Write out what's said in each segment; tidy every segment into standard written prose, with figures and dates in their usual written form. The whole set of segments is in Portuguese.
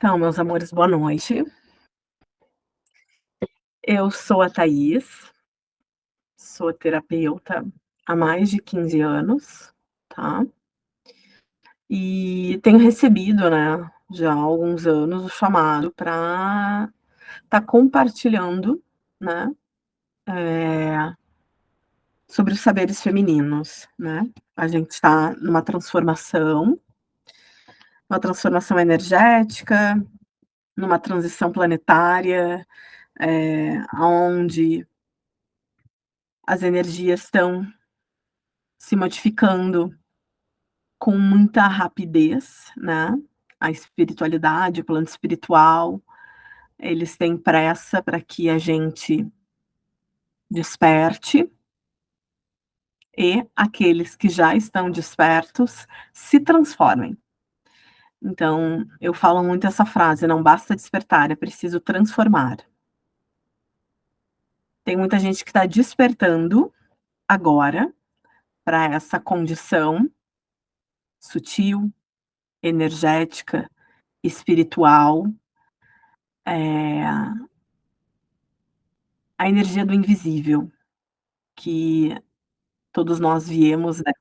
Então, meus amores, boa noite. Eu sou a Thaís, sou terapeuta há mais de 15 anos, tá? E tenho recebido, né, já há alguns anos, o chamado para estar compartilhando, né, eh, sobre os saberes femininos, né? A gente está numa transformação, uma transformação energética, numa transição planetária, onde as energias estão se modificando com muita rapidez, né, a espiritualidade, o plano espiritual, eles têm pressa para que a gente desperte e aqueles que já estão despertos se transformem. Então, eu falo muito essa frase: "Não basta despertar, é preciso transformar". Tem muita gente que está despertando agora para essa condição sutil, energética, espiritual, eh a energia do invisível, que todos nós viemos, né,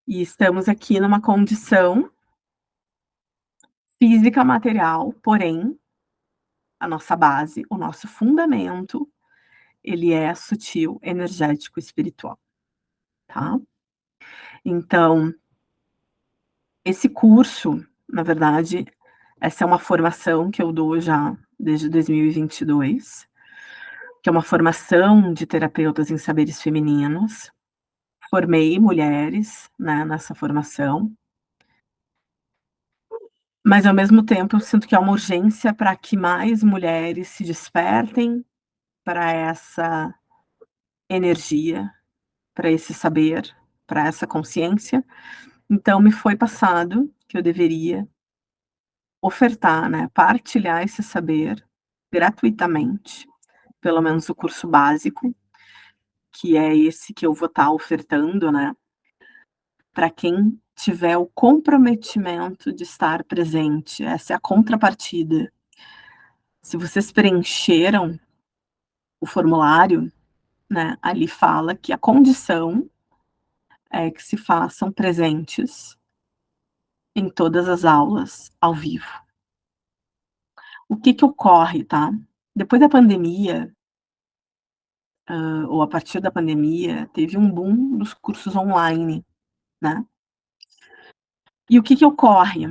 e estamos aqui numa condição física material, porém, a nossa base, o nosso fundamento, ele é sutil, energético, espiritual, tá. Então, esse curso, na verdade, essa é uma formação que eu dou já desde 2022, que é uma formação de terapeutas em saberes femininos. Formei mulheres, né, nessa formação. Mas ao mesmo tempo eu sinto que há uma urgência para que mais mulheres se despertem para essa energia, para esse saber, para essa consciência. Então me foi passado que eu deveria ofertar, né, partilhar esse saber gratuitamente, pelo menos o curso básico, que é esse que eu vou estar ofertando, né, para quem tiver o comprometimento de estar presente, essa é a contrapartida. Se vocês preencheram o formulário, né, ali fala que a condição é que se façam presentes em todas as aulas ao vivo. O que que ocorre, tá? Depois da pandemia, ou a partir da pandemia, teve um boom dos cursos online, né. E o que que ocorre?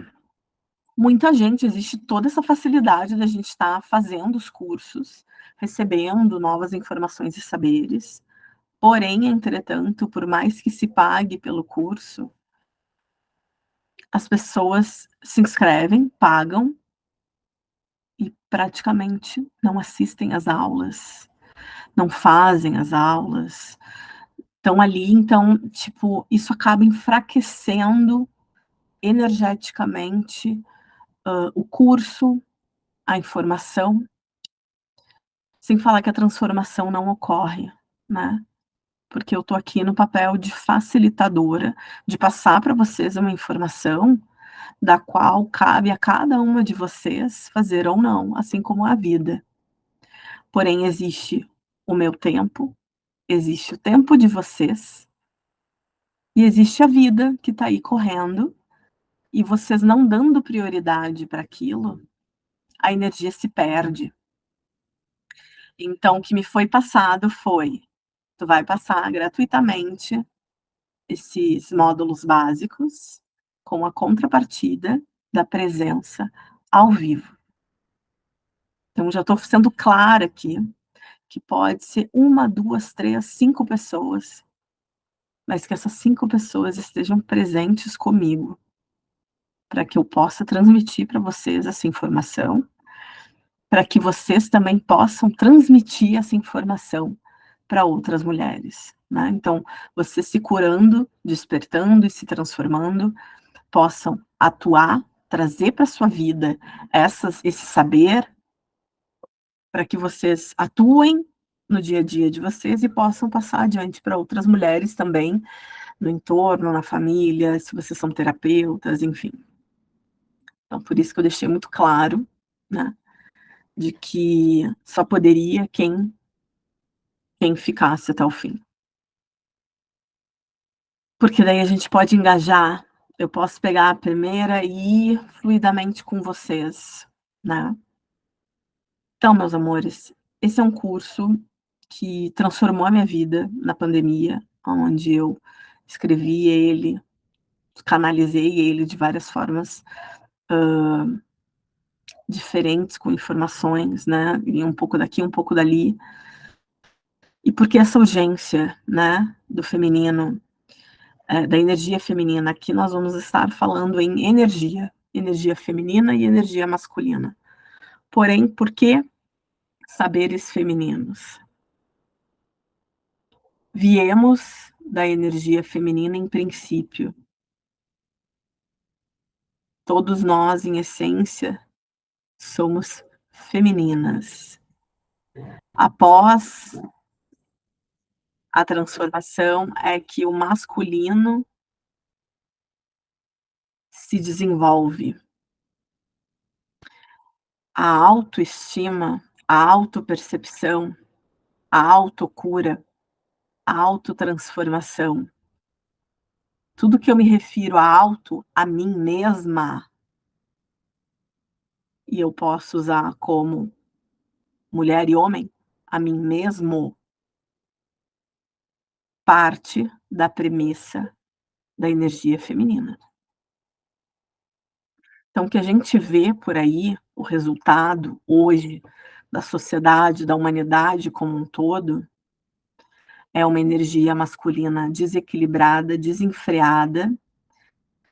Muita gente existe toda essa facilidade da gente estar fazendo os cursos, recebendo novas informações e saberes, porém, entretanto, por mais que se pague pelo curso, as pessoas se inscrevem, pagam e praticamente não assistem às aulas, não fazem as aulas, estão ali, então, tipo, isso acaba enfraquecendo energeticamente, o curso, a informação, sem falar que a transformação não ocorre, né, porque eu tô aqui no papel de facilitadora, de passar para vocês uma informação da qual cabe a cada uma de vocês fazer ou não, assim como a vida. Porém, existe o meu tempo, existe o tempo de vocês, e existe a vida que está aí correndo, e vocês não dando prioridade para aquilo, a energia se perde. Então, o que me foi passado foi: tu vai passar gratuitamente esses módulos básicos, com a contrapartida da presença ao vivo. Então, já estou sendo clara aqui, que pode ser uma, 2, 3, 5 pessoas, mas que essas 5 pessoas estejam presentes comigo, para que eu possa transmitir para vocês essa informação, para que vocês também possam transmitir essa informação para outras mulheres, né. Então, vocês se curando, despertando e se transformando, possam atuar, trazer para sua vida esse saber, para que vocês atuem no dia a dia de vocês e possam passar adiante para outras mulheres também, no entorno, na família, se vocês são terapeutas, enfim. Então por isso que eu deixei muito claro, né, de que só poderia quem ficasse até o fim. Porque daí a gente pode engajar, eu posso pegar a primeira e ir fluidamente com vocês, né. Então, meus amores, esse é um curso que transformou a minha vida na pandemia, onde eu escrevi ele, canalizei ele de várias formas, diferentes, com informações, né, e um pouco daqui, um pouco dali. E porque essa urgência, né, do feminino, da energia feminina, aqui nós vamos estar falando em energia, energia feminina e energia masculina. Porém, por que saberes femininos? Viemos da energia feminina em princípio. Todos nós, em essência, somos femininas. Após a transformação, é que o masculino se desenvolve. A autoestima, a autopercepção, a autocura, a autotransformação. Tudo que eu me refiro a auto, a mim mesma, e eu posso usar como mulher e homem, a mim mesmo, parte da premissa da energia feminina. Então, o que a gente vê por aí, o resultado hoje da sociedade, da humanidade como um todo, é uma energia masculina desequilibrada, desenfreada,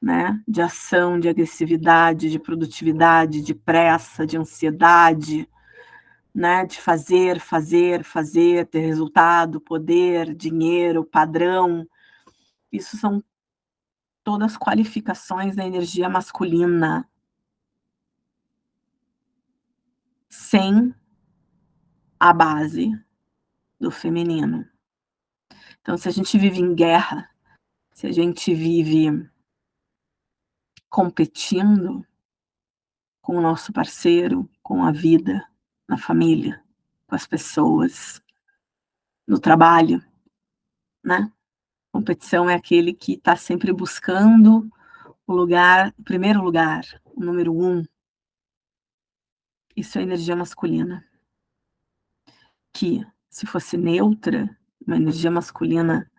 né, de ação, de agressividade, de produtividade, de pressa, de ansiedade, né, de fazer, fazer, fazer, ter resultado, poder, dinheiro, padrão. Isso são todas qualificações da energia masculina, sem a base do feminino. Então, se a gente vive em guerra, se a gente vive competindo com o nosso parceiro, com a vida, na família, com as pessoas, no trabalho, né? Competição é aquele que está sempre buscando o primeiro lugar, o número um. Isso é energia masculina. Que, se fosse neutra, uma energia masculina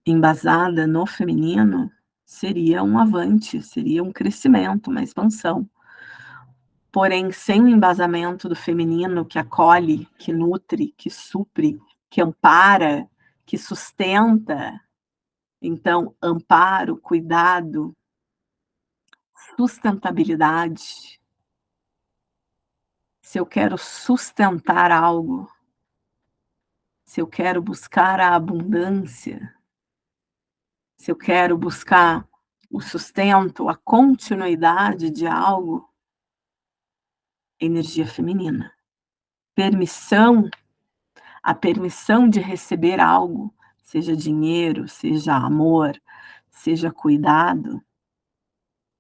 embasada no feminino, seria um avante, seria um crescimento, uma expansão. Porém, sem o embasamento do feminino que acolhe, que nutre, que supre, que ampara, que sustenta, então, amparo, cuidado, sustentabilidade. Se eu quero sustentar algo, se eu quero buscar a abundância, se eu quero buscar o sustento, a continuidade de algo, energia feminina. Permissão, a permissão de receber algo, seja dinheiro, seja amor, seja cuidado,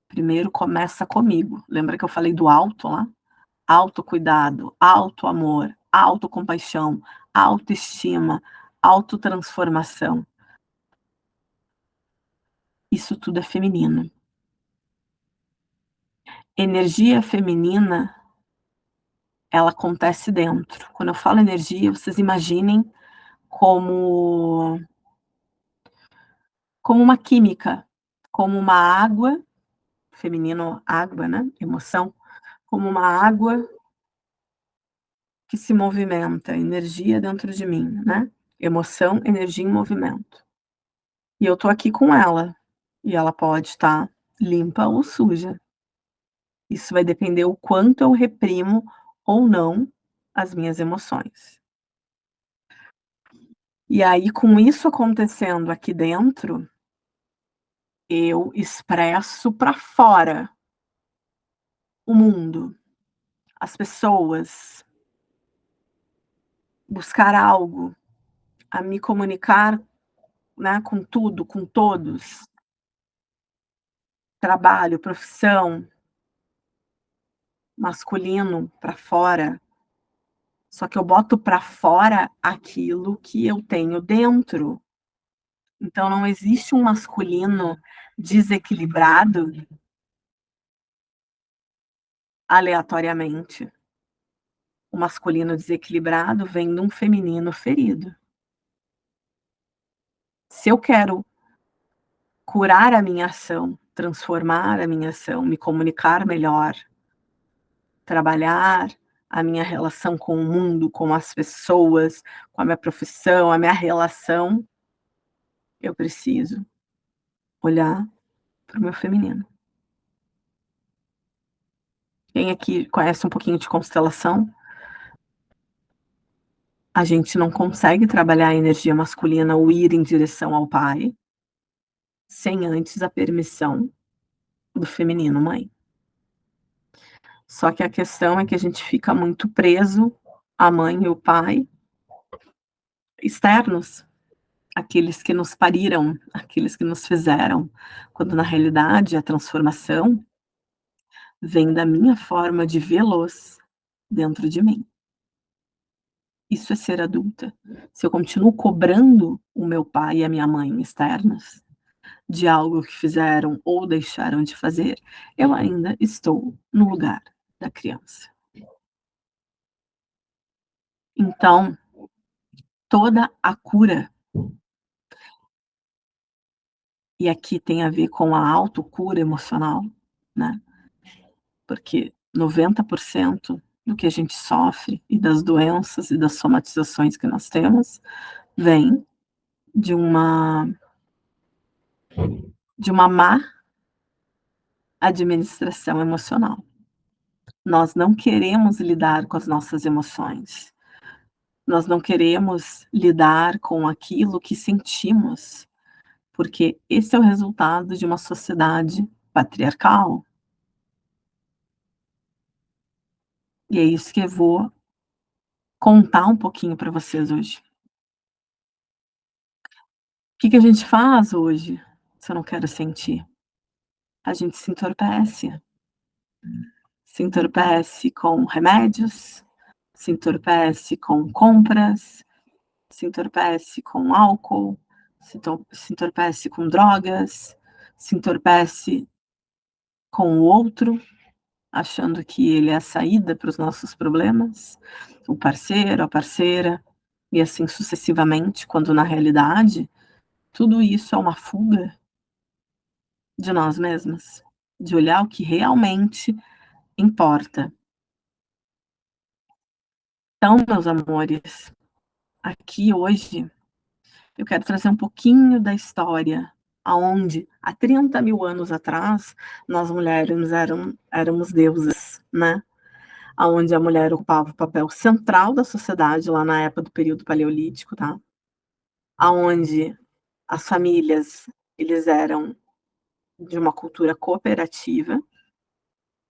primeiro começa comigo. Lembra que eu falei do auto lá? Autocuidado, autoamor, autocompaixão, autoestima, autotransformação. Isso tudo é feminino. Energia feminina, ela acontece dentro. Quando eu falo energia, vocês imaginem como como uma química, como uma água, feminino água, né, emoção, como uma água que se movimenta, energia dentro de mim, né, emoção, energia em movimento. E eu tô aqui com ela, e ela pode estar limpa ou suja. Isso vai depender o quanto eu reprimo ou não as minhas emoções. E aí, com isso acontecendo aqui dentro, eu expresso para fora o mundo, as pessoas, buscar algo, a me comunicar, né, com tudo, com todos, trabalho, profissão, masculino para fora, só que eu boto para fora aquilo que eu tenho dentro. Então não existe um masculino desequilibrado aleatoriamente. O masculino desequilibrado vem de um feminino ferido. Se eu quero curar a minha ação, transformar a minha ação, me comunicar melhor, trabalhar a minha relação com o mundo, com as pessoas, com a minha profissão, a minha relação, eu preciso olhar para o meu feminino. Quem aqui conhece um pouquinho de constelação, a gente não consegue trabalhar a energia masculina ou ir em direção ao pai, sem antes a permissão do feminino mãe. Só que a questão é que a gente fica muito preso à mãe e o pai externos, aqueles que nos pariram, aqueles que nos fizeram, quando na realidade a transformação vem da minha forma de vê-los dentro de mim. Isso é ser adulta. Se eu continuo cobrando o meu pai e a minha mãe externos de algo que fizeram ou deixaram de fazer, eu ainda estou no lugar da criança. Então, toda a cura, e aqui tem a ver com a autocura emocional, né, porque 90% do que a gente sofre e das doenças e das somatizações que nós temos, vem de uma má administração emocional. Nós não queremos lidar com as nossas emoções. Nós não queremos lidar com aquilo que sentimos, porque esse é o resultado de uma sociedade patriarcal. E é isso que eu vou contar um pouquinho para vocês hoje. O que que a gente faz hoje, se eu não quero sentir? A gente se entorpece com remédios, se entorpece com compras, se entorpece com álcool, se entorpece com drogas, se entorpece com o outro, achando que ele é a saída para os nossos problemas, o parceiro, a parceira, e assim sucessivamente, quando na realidade tudo isso é uma fuga de nós mesmas, de olhar o que realmente importa. Então, meus amores, aqui hoje eu quero trazer um pouquinho da história, aonde há 30.000 anos atrás, nós mulheres éramos deusas, né, aonde a mulher ocupava o papel central da sociedade, lá na época do período paleolítico, tá, aonde as famílias, eles eram de uma cultura cooperativa,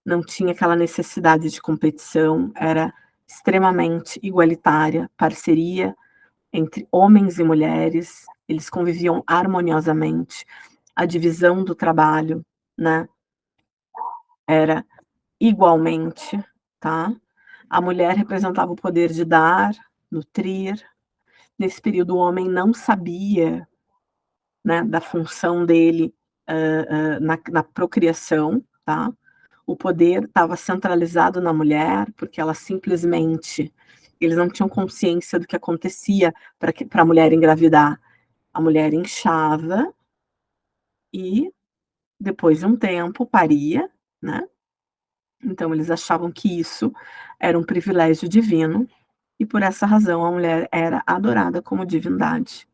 não tinha aquela necessidade de competição, era extremamente igualitária, parceria entre homens e mulheres, eles conviviam harmoniosamente. A divisão do trabalho, né, era igualmente, tá. A mulher representava o poder de dar, nutrir. Nesse período o homem não sabia, né, da função dele, na procriação, tá. O poder estava centralizado na mulher, porque ela simplesmente eles não tinham consciência do que acontecia para a mulher engravidar. A mulher inchava e, depois de um tempo, paria, né. Então eles achavam que isso era um privilégio divino, e por essa razão a mulher era adorada como divindade.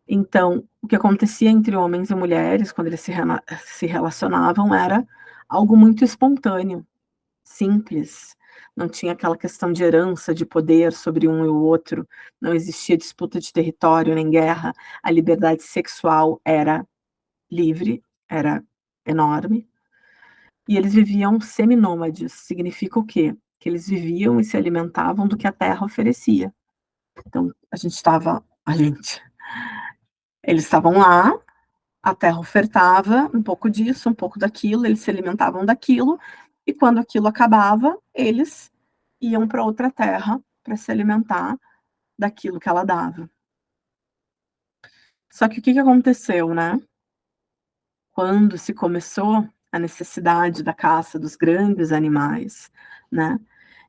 Então, o que acontecia entre homens e mulheres, quando eles se relacionavam, era algo muito espontâneo, simples, não tinha aquela questão de herança, de poder sobre um e o outro, não existia disputa de território nem guerra, a liberdade sexual era livre, era enorme, e eles viviam seminômades, significa o quê? Que eles viviam e se alimentavam do que a terra oferecia. Então, eles estavam lá, a terra ofertava um pouco disso, um pouco daquilo, eles se alimentavam daquilo, e quando aquilo acabava, eles iam para outra terra para se alimentar daquilo que ela dava. Só que o que que aconteceu, né, quando se começou a necessidade da caça dos grandes animais, né,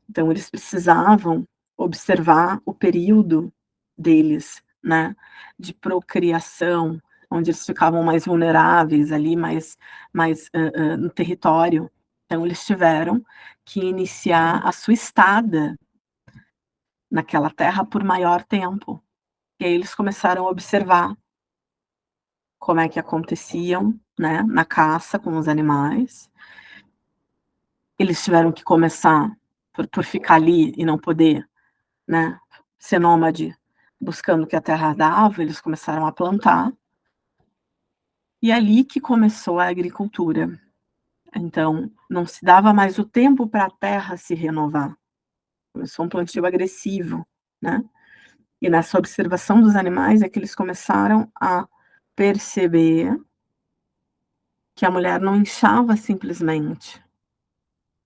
então eles precisavam observar o período deles, né, de procriação, onde eles ficavam mais vulneráveis ali, mais no território. Então eles tiveram que iniciar a sua estada naquela terra por maior tempo. E aí eles começaram a observar como é que aconteciam, né, na caça com os animais. Eles tiveram que começar por ficar ali e não poder, né, ser nômade, buscando o que a terra dava, eles começaram a plantar, e é ali que começou a agricultura. Então, não se dava mais o tempo para a terra se renovar, começou um plantio agressivo, né. E nessa observação dos animais é que eles começaram a perceber que a mulher não inchava simplesmente,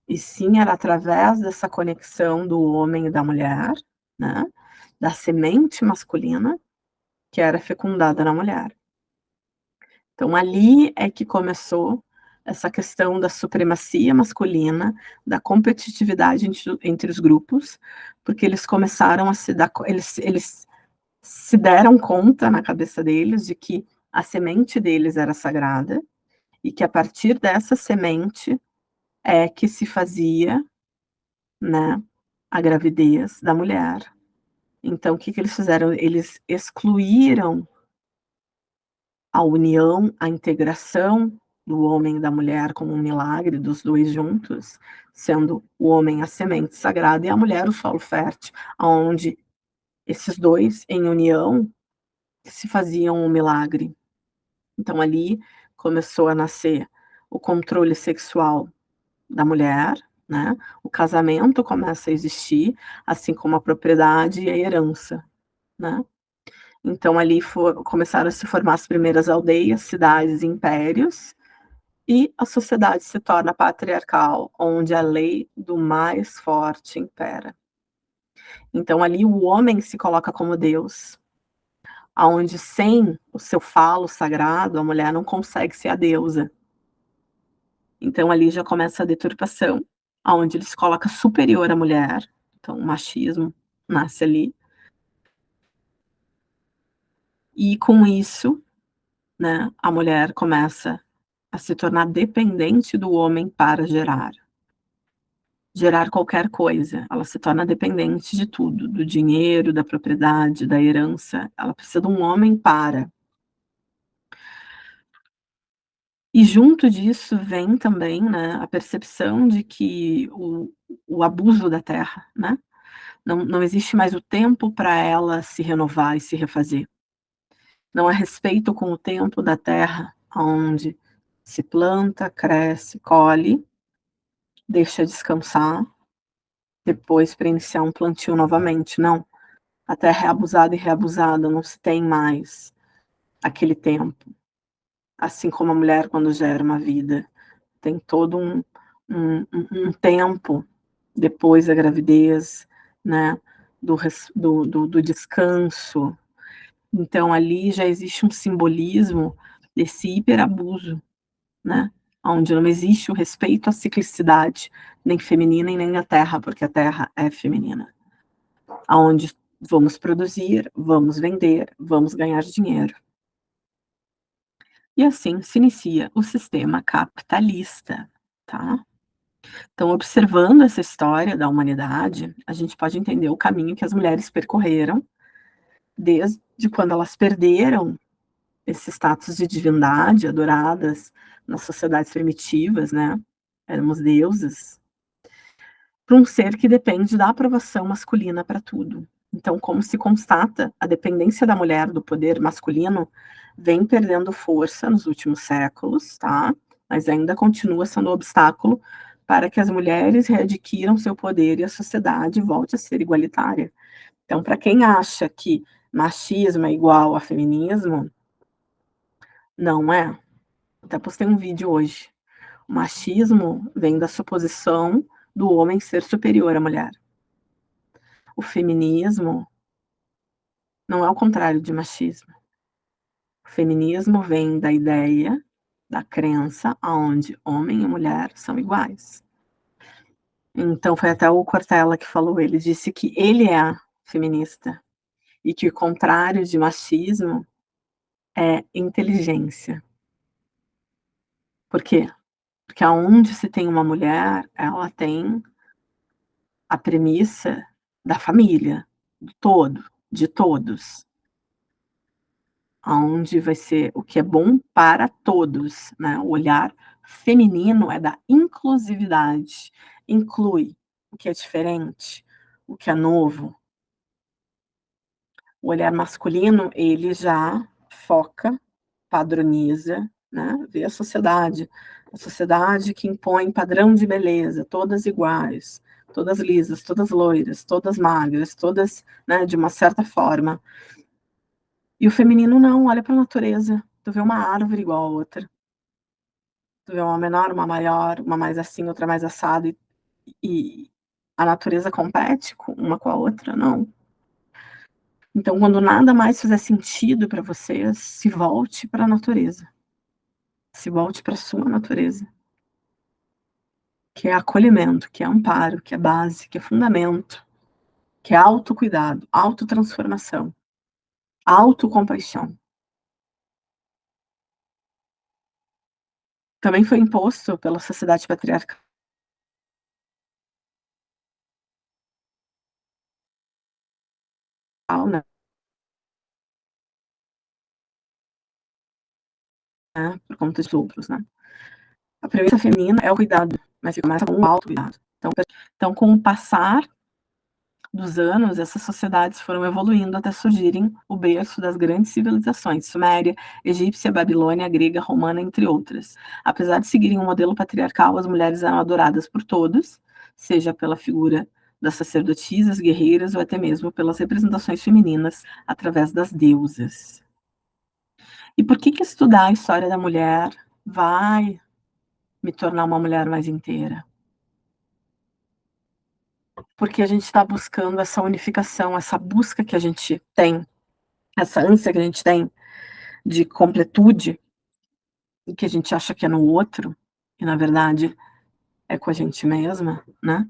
e sim era através dessa conexão do homem e da mulher, né, da semente masculina, que era fecundada na mulher. Então ali é que começou essa questão da supremacia masculina, da competitividade entre os grupos, porque eles começaram a se dar co eles se deram conta na cabeça deles de que a semente deles era sagrada, e que a partir dessa semente é que se fazia, né, a gravidez da mulher. Então o que que eles fizeram? Eles excluíram a união, a integração do homem e da mulher como um milagre dos 2 juntos, sendo o homem a semente sagrada e a mulher o solo fértil, aonde esses 2 em união se faziam um milagre. Então ali começou a nascer o controle sexual da mulher, né, o casamento começa a existir, assim como a propriedade e a herança, né. Então ali começaram a se formar as primeiras aldeias, cidades e impérios, e a sociedade se torna patriarcal, onde a lei do mais forte impera. Então ali o homem se coloca como Deus, aonde sem o seu falo sagrado, a mulher não consegue ser a deusa. Então ali já começa a deturpação, aonde ele se coloca superior à mulher, então o machismo nasce ali. E com isso, né, a mulher começa a se tornar dependente do homem para gerar. Gerar qualquer coisa, ela se torna dependente de tudo, do dinheiro, da propriedade, da herança, ela precisa de um homem para. E junto disso vem também, né, a percepção de que o abuso da terra, né, não existe mais o tempo para ela se renovar e se refazer. Não há respeito com o tempo da terra, aonde se planta, cresce, colhe, deixa descansar, depois para iniciar um plantio novamente, não. A terra é abusada e reabusada, não se tem mais aquele tempo. Assim como a mulher quando gera uma vida, tem todo um tempo depois da gravidez, né, do descanso. Então ali já existe um simbolismo desse hiperabuso, né, onde não existe o respeito à ciclicidade, nem feminina e nem da terra, porque a terra é feminina. Aonde vamos produzir, vamos vender, vamos ganhar dinheiro. E assim se inicia o sistema capitalista, tá. Então observando essa história da humanidade, a gente pode entender o caminho que as mulheres percorreram, desde quando elas perderam esse status de divindade, adoradas nas sociedades primitivas, né, éramos deusas, para um ser que depende da aprovação masculina para tudo. Então, como se constata, a dependência da mulher do poder masculino vem perdendo força nos últimos séculos, tá? Mas ainda continua sendo um obstáculo para que as mulheres readquiram seu poder e a sociedade volte a ser igualitária. Então, para quem acha que machismo é igual a feminismo, não é. Até postei um vídeo hoje. O machismo vem da suposição do homem ser superior à mulher. O feminismo não é o contrário de machismo. O feminismo vem da ideia, da crença aonde homem e mulher são iguais. Então foi até o Cortella que falou, ele disse que ele é feminista e que o contrário de machismo é inteligência. Por quê? Porque aonde se tem uma mulher, ela tem a premissa da família, do todo, de todos. Aonde vai ser o que é bom para todos, né, o olhar feminino é da inclusividade, inclui o que é diferente, o que é novo. O olhar masculino, ele já foca, padroniza, né, vê a sociedade que impõe padrão de beleza, todas iguais, todas lisas, todas loiras, todas magras, todas, né, de uma certa forma. E o feminino não, olha para a natureza, tu vê uma árvore igual a outra, tu vê uma menor, uma maior, uma mais assim, outra mais assado e a natureza compete com uma com a outra? Não. Então quando nada mais fizer sentido para você, se volte para a natureza, se volte para a sua natureza, que é acolhimento, que é amparo, que é base, que é fundamento, que é autocuidado, autotransformação, autocompaixão. Também foi imposto pela sociedade patriarcal, né, por conta de outros, né. A premissa feminina é o cuidado, mas começa com o autocuidado. Então, com o passar dos anos, essas sociedades foram evoluindo até surgirem o berço das grandes civilizações, Suméria, egípcia, babilônia, grega, romana, entre outras. Apesar de seguirem um modelo patriarcal, as mulheres eram adoradas por todos, seja pela figura das sacerdotisas, guerreiras ou até mesmo pelas representações femininas através das deusas. E por que estudar a história da mulher vai me tornar uma mulher mais inteira? Porque a gente está buscando essa unificação, essa busca que a gente tem, essa ânsia que a gente tem de completude, e que a gente acha que é no outro, e na verdade é com a gente mesma, né,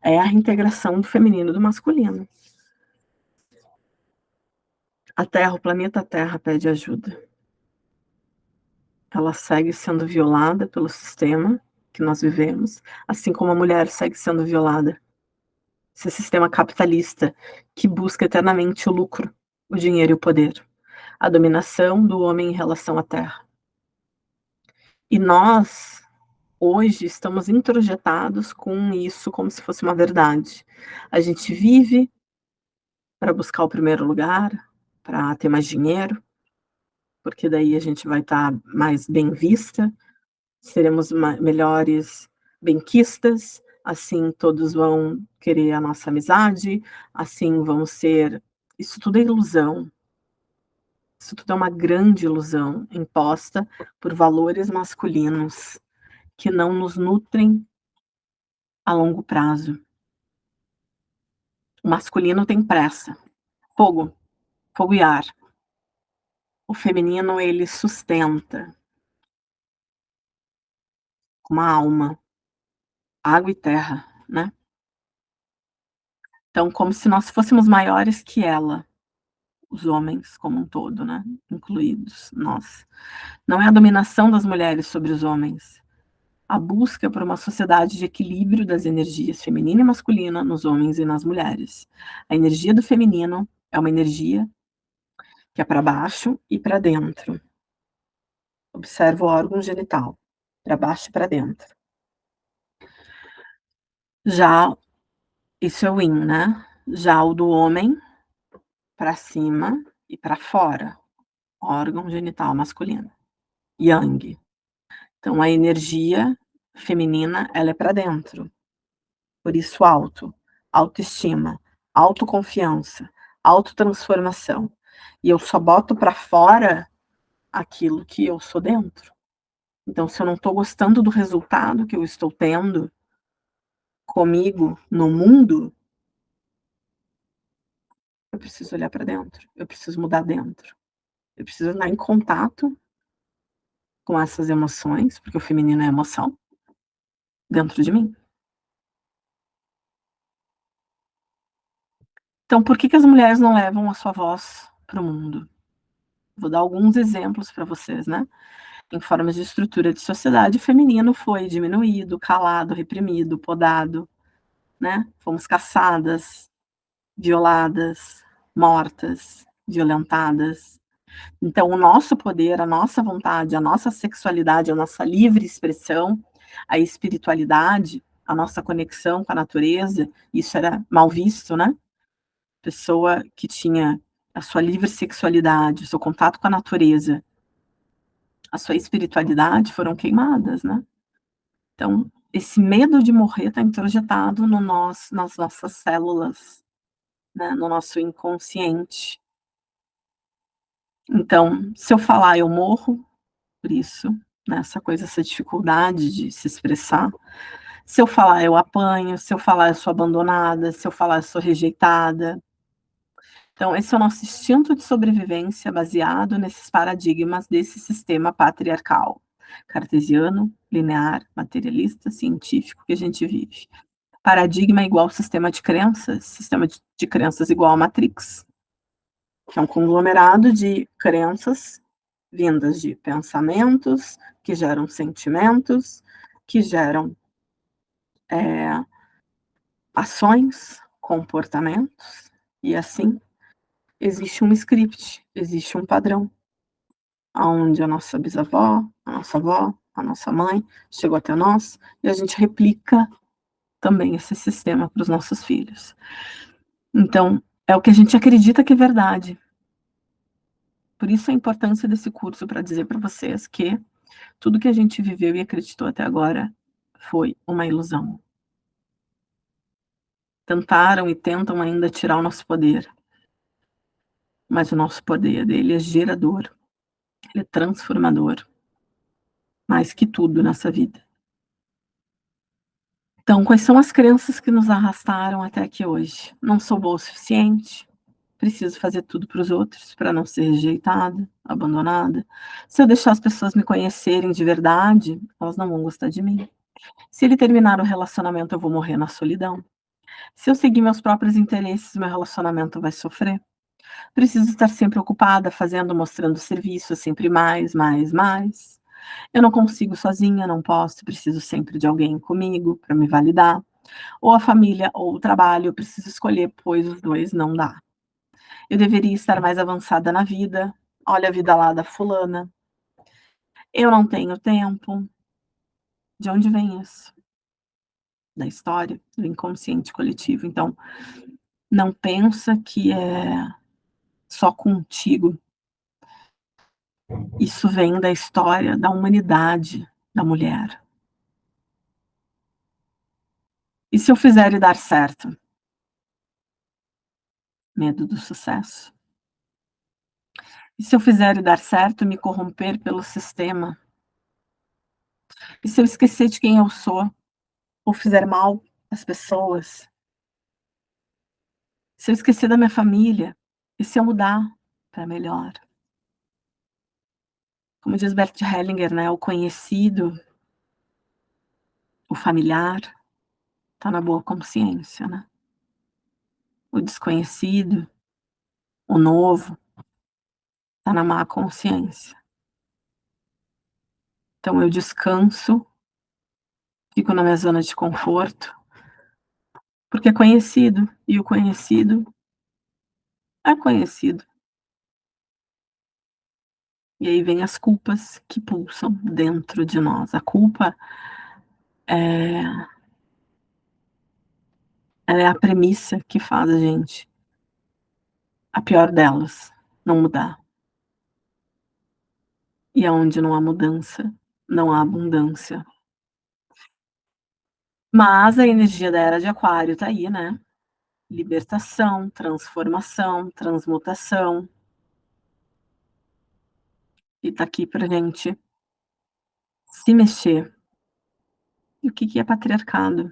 é a reintegração do feminino e do masculino. A Terra, o planeta Terra pede ajuda. Ela segue sendo violada pelo sistema que nós vivemos, assim como a mulher segue sendo violada. Esse sistema capitalista que busca eternamente o lucro, o dinheiro e o poder, a dominação do homem em relação à terra. E nós, hoje, estamos introjetados com isso como se fosse uma verdade. A gente vive para buscar o primeiro lugar, para ter mais dinheiro, porque daí a gente vai estar mais bem vista, seremos melhores benquistas, assim todos vão querer a nossa amizade, assim vão ser. Isso tudo é ilusão, isso tudo é uma grande ilusão imposta por valores masculinos que não nos nutrem a longo prazo. O masculino tem pressa, fogo, fogo e ar. O feminino ele sustenta, com uma alma, água e terra, né. Então como se nós fôssemos maiores que ela. Os homens como um todo, né, incluídos nós. Não é a dominação das mulheres sobre os homens, a busca por uma sociedade de equilíbrio das energias feminina e masculina nos homens e nas mulheres. A energia do feminino é uma energia que é para baixo e para dentro. Observa o órgão genital, para baixo e para dentro. Já isso é o yin, né, já o do homem, para cima e para fora, órgão genital masculino, yang. Então a energia feminina, ela é para dentro, por isso alto, autoestima, autoconfiança, autotransformação. E eu só boto para fora aquilo que eu sou dentro. Então, se eu não estou gostando do resultado que eu estou tendo comigo no mundo, eu preciso olhar para dentro, eu preciso mudar dentro, eu preciso entrar em contato com essas emoções, porque o feminino é emoção, dentro de mim. Então, por que que as mulheres não levam a sua voz para o mundo? Vou dar alguns exemplos para vocês, né. Em formas de estrutura de sociedade, o feminino foi diminuído, calado, reprimido, podado, né. Fomos caçadas, violadas, mortas, violentadas. Então o nosso poder, a nossa vontade, a nossa sexualidade, a nossa livre expressão, a espiritualidade, a nossa conexão com a natureza, isso era mal visto, né. Pessoa que tinha a sua livre sexualidade, o seu contato com a natureza, a sua espiritualidade foram queimadas, né. Então, esse medo de morrer está introjetado no nas nossas células, né, no nosso inconsciente. Então, se eu falar eu morro, por isso, né, essa coisa, essa dificuldade de se expressar. Se eu falar eu apanho, se eu falar eu sou abandonada, se eu falar eu sou rejeitada. Então esse é o nosso instinto de sobrevivência baseado nesses paradigmas desse sistema patriarcal, cartesiano, linear, materialista, científico que a gente vive. Paradigma igual sistema de crenças igual a Matrix, que é um conglomerado de crenças vindas de pensamentos, que geram sentimentos, que geram, eh, ações, comportamentos, e assim existe um script, existe um padrão, aonde a nossa bisavó, a nossa avó, a nossa mãe chegou até nós, e a gente replica também esse sistema para os nossos filhos. Então, é o que a gente acredita que é verdade. Por isso a importância desse curso para dizer para vocês que tudo que a gente viveu e acreditou até agora foi uma ilusão. Tentaram e tentam ainda tirar o nosso poder, mas o nosso poder, ele é gerador, ele é transformador, mais que tudo nessa vida. Então, quais são as crenças que nos arrastaram até aqui hoje? Não sou boa o suficiente, preciso fazer tudo para os outros para não ser rejeitada, abandonada. Se eu deixar as pessoas me conhecerem de verdade, elas não vão gostar de mim. Se ele terminar o relacionamento, eu vou morrer na solidão. Se eu seguir meus próprios interesses, meu relacionamento vai sofrer. Preciso estar sempre ocupada, fazendo, mostrando serviço, sempre mais, mais, mais. Eu não consigo sozinha, não posso, preciso sempre de alguém comigo para me validar. Ou a família ou o trabalho, eu preciso escolher, pois os 2 não dá. Eu deveria estar mais avançada na vida. Olha a vida lá da fulana. Eu não tenho tempo. De onde vem isso? Da história, do inconsciente coletivo. Então, não pensa que é só contigo. Isso vem da história da humanidade da mulher. E se eu fizer e dar certo? Medo do sucesso. E se eu fizer e dar certo, me corromper pelo sistema? E se eu esquecer de quem eu sou, ou fizer mal às pessoas? Se eu esquecer da minha família? E se eu mudar para melhor? Como diz Bert Hellinger, né, o conhecido, o familiar, está na boa consciência, né. O desconhecido, o novo, está na má consciência. Então eu descanso, fico na minha zona de conforto, porque é conhecido, e o conhecido é conhecido. E aí vem as culpas que pulsam dentro de nós. A culpa, eh, ela é a premissa que faz a gente, a pior delas, não mudar. E aonde não há mudança, não há abundância. Mas a energia da era de aquário tá aí, né, libertação, transformação, transmutação, e tá aqui pra gente se mexer. E o que que é patriarcado?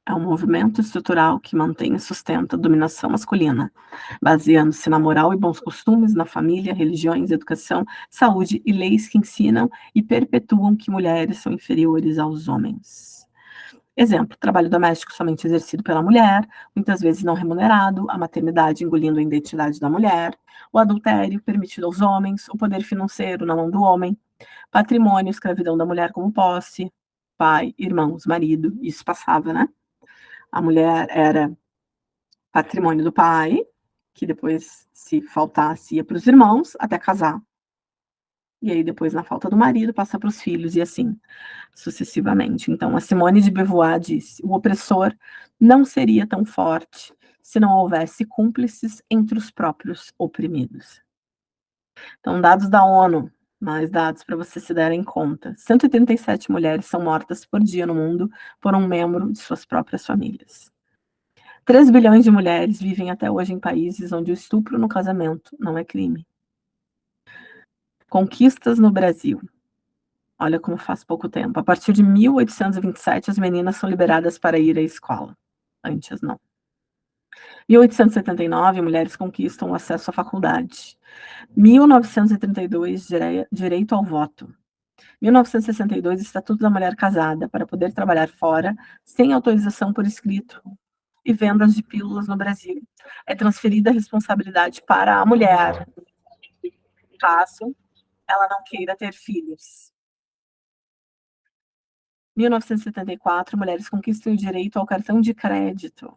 É um movimento estrutural que mantém e sustenta a dominação masculina, baseando-se na moral e bons costumes, na família, religiões, educação, saúde e leis que ensinam e perpetuam que mulheres são inferiores aos homens. Exemplo: trabalho doméstico somente exercido pela mulher, muitas vezes não remunerado, a maternidade engolindo a identidade da mulher, o adultério permitido aos homens, o poder financeiro na mão do homem, patrimônio, escravidão da mulher como posse, pai, irmãos, marido, isso passava, né? A mulher era patrimônio do pai, que depois, se faltasse, ia para os irmãos até casar. E aí, depois, na falta do marido, passa para os filhos, e assim sucessivamente. Então, a Simone de Beauvoir disse: o opressor não seria tão forte se não houvesse cúmplices entre os próprios oprimidos. Então, dados da ONU, mais dados para vocês se darem conta: 137 mulheres são mortas por dia no mundo por um membro de suas próprias famílias. 3 bilhões de mulheres vivem até hoje em países onde o estupro no casamento não é crime. Conquistas no Brasil. Olha como faz pouco tempo. A partir de 1827, as meninas são liberadas para ir à escola. Antes, não. 1879, mulheres conquistam o acesso à faculdade. 1932, direito ao voto. 1962, Estatuto da Mulher Casada, para poder trabalhar fora, sem autorização por escrito. E vendas de pílulas no Brasil. É transferida a responsabilidade para a mulher, caso ela não queira ter filhos. 1974, mulheres conquistam o direito ao cartão de crédito.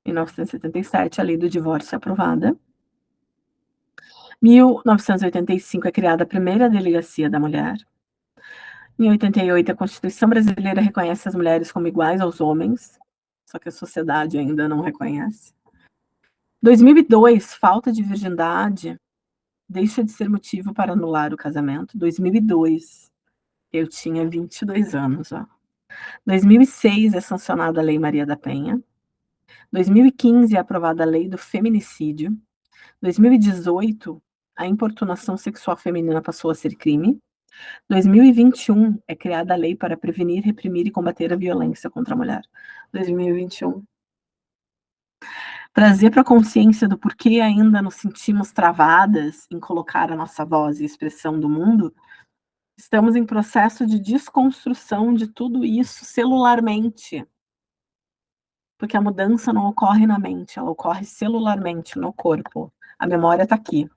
1977, a lei do divórcio é aprovada. 1985 é criada a primeira delegacia da mulher. Em 88, a Constituição brasileira reconhece as mulheres como iguais aos homens, só que a sociedade ainda não reconhece. 2002, falta de virgindade deixa de ser motivo para anular o casamento. 2002, eu tinha 22 anos, ó. 2006 é sancionada a Lei Maria da Penha. 2015 é aprovada a Lei do Feminicídio. 2018, a importunação sexual feminina passou a ser crime. 2021 é criada a lei para prevenir, reprimir e combater a violência contra a mulher. 2021. Trazer para a consciência do porquê ainda nos sentimos travadas em colocar a nossa voz e expressão do mundo. Estamos em processo de desconstrução de tudo isso celularmente. Porque a mudança não ocorre na mente, ela ocorre celularmente no corpo. A memória está aqui.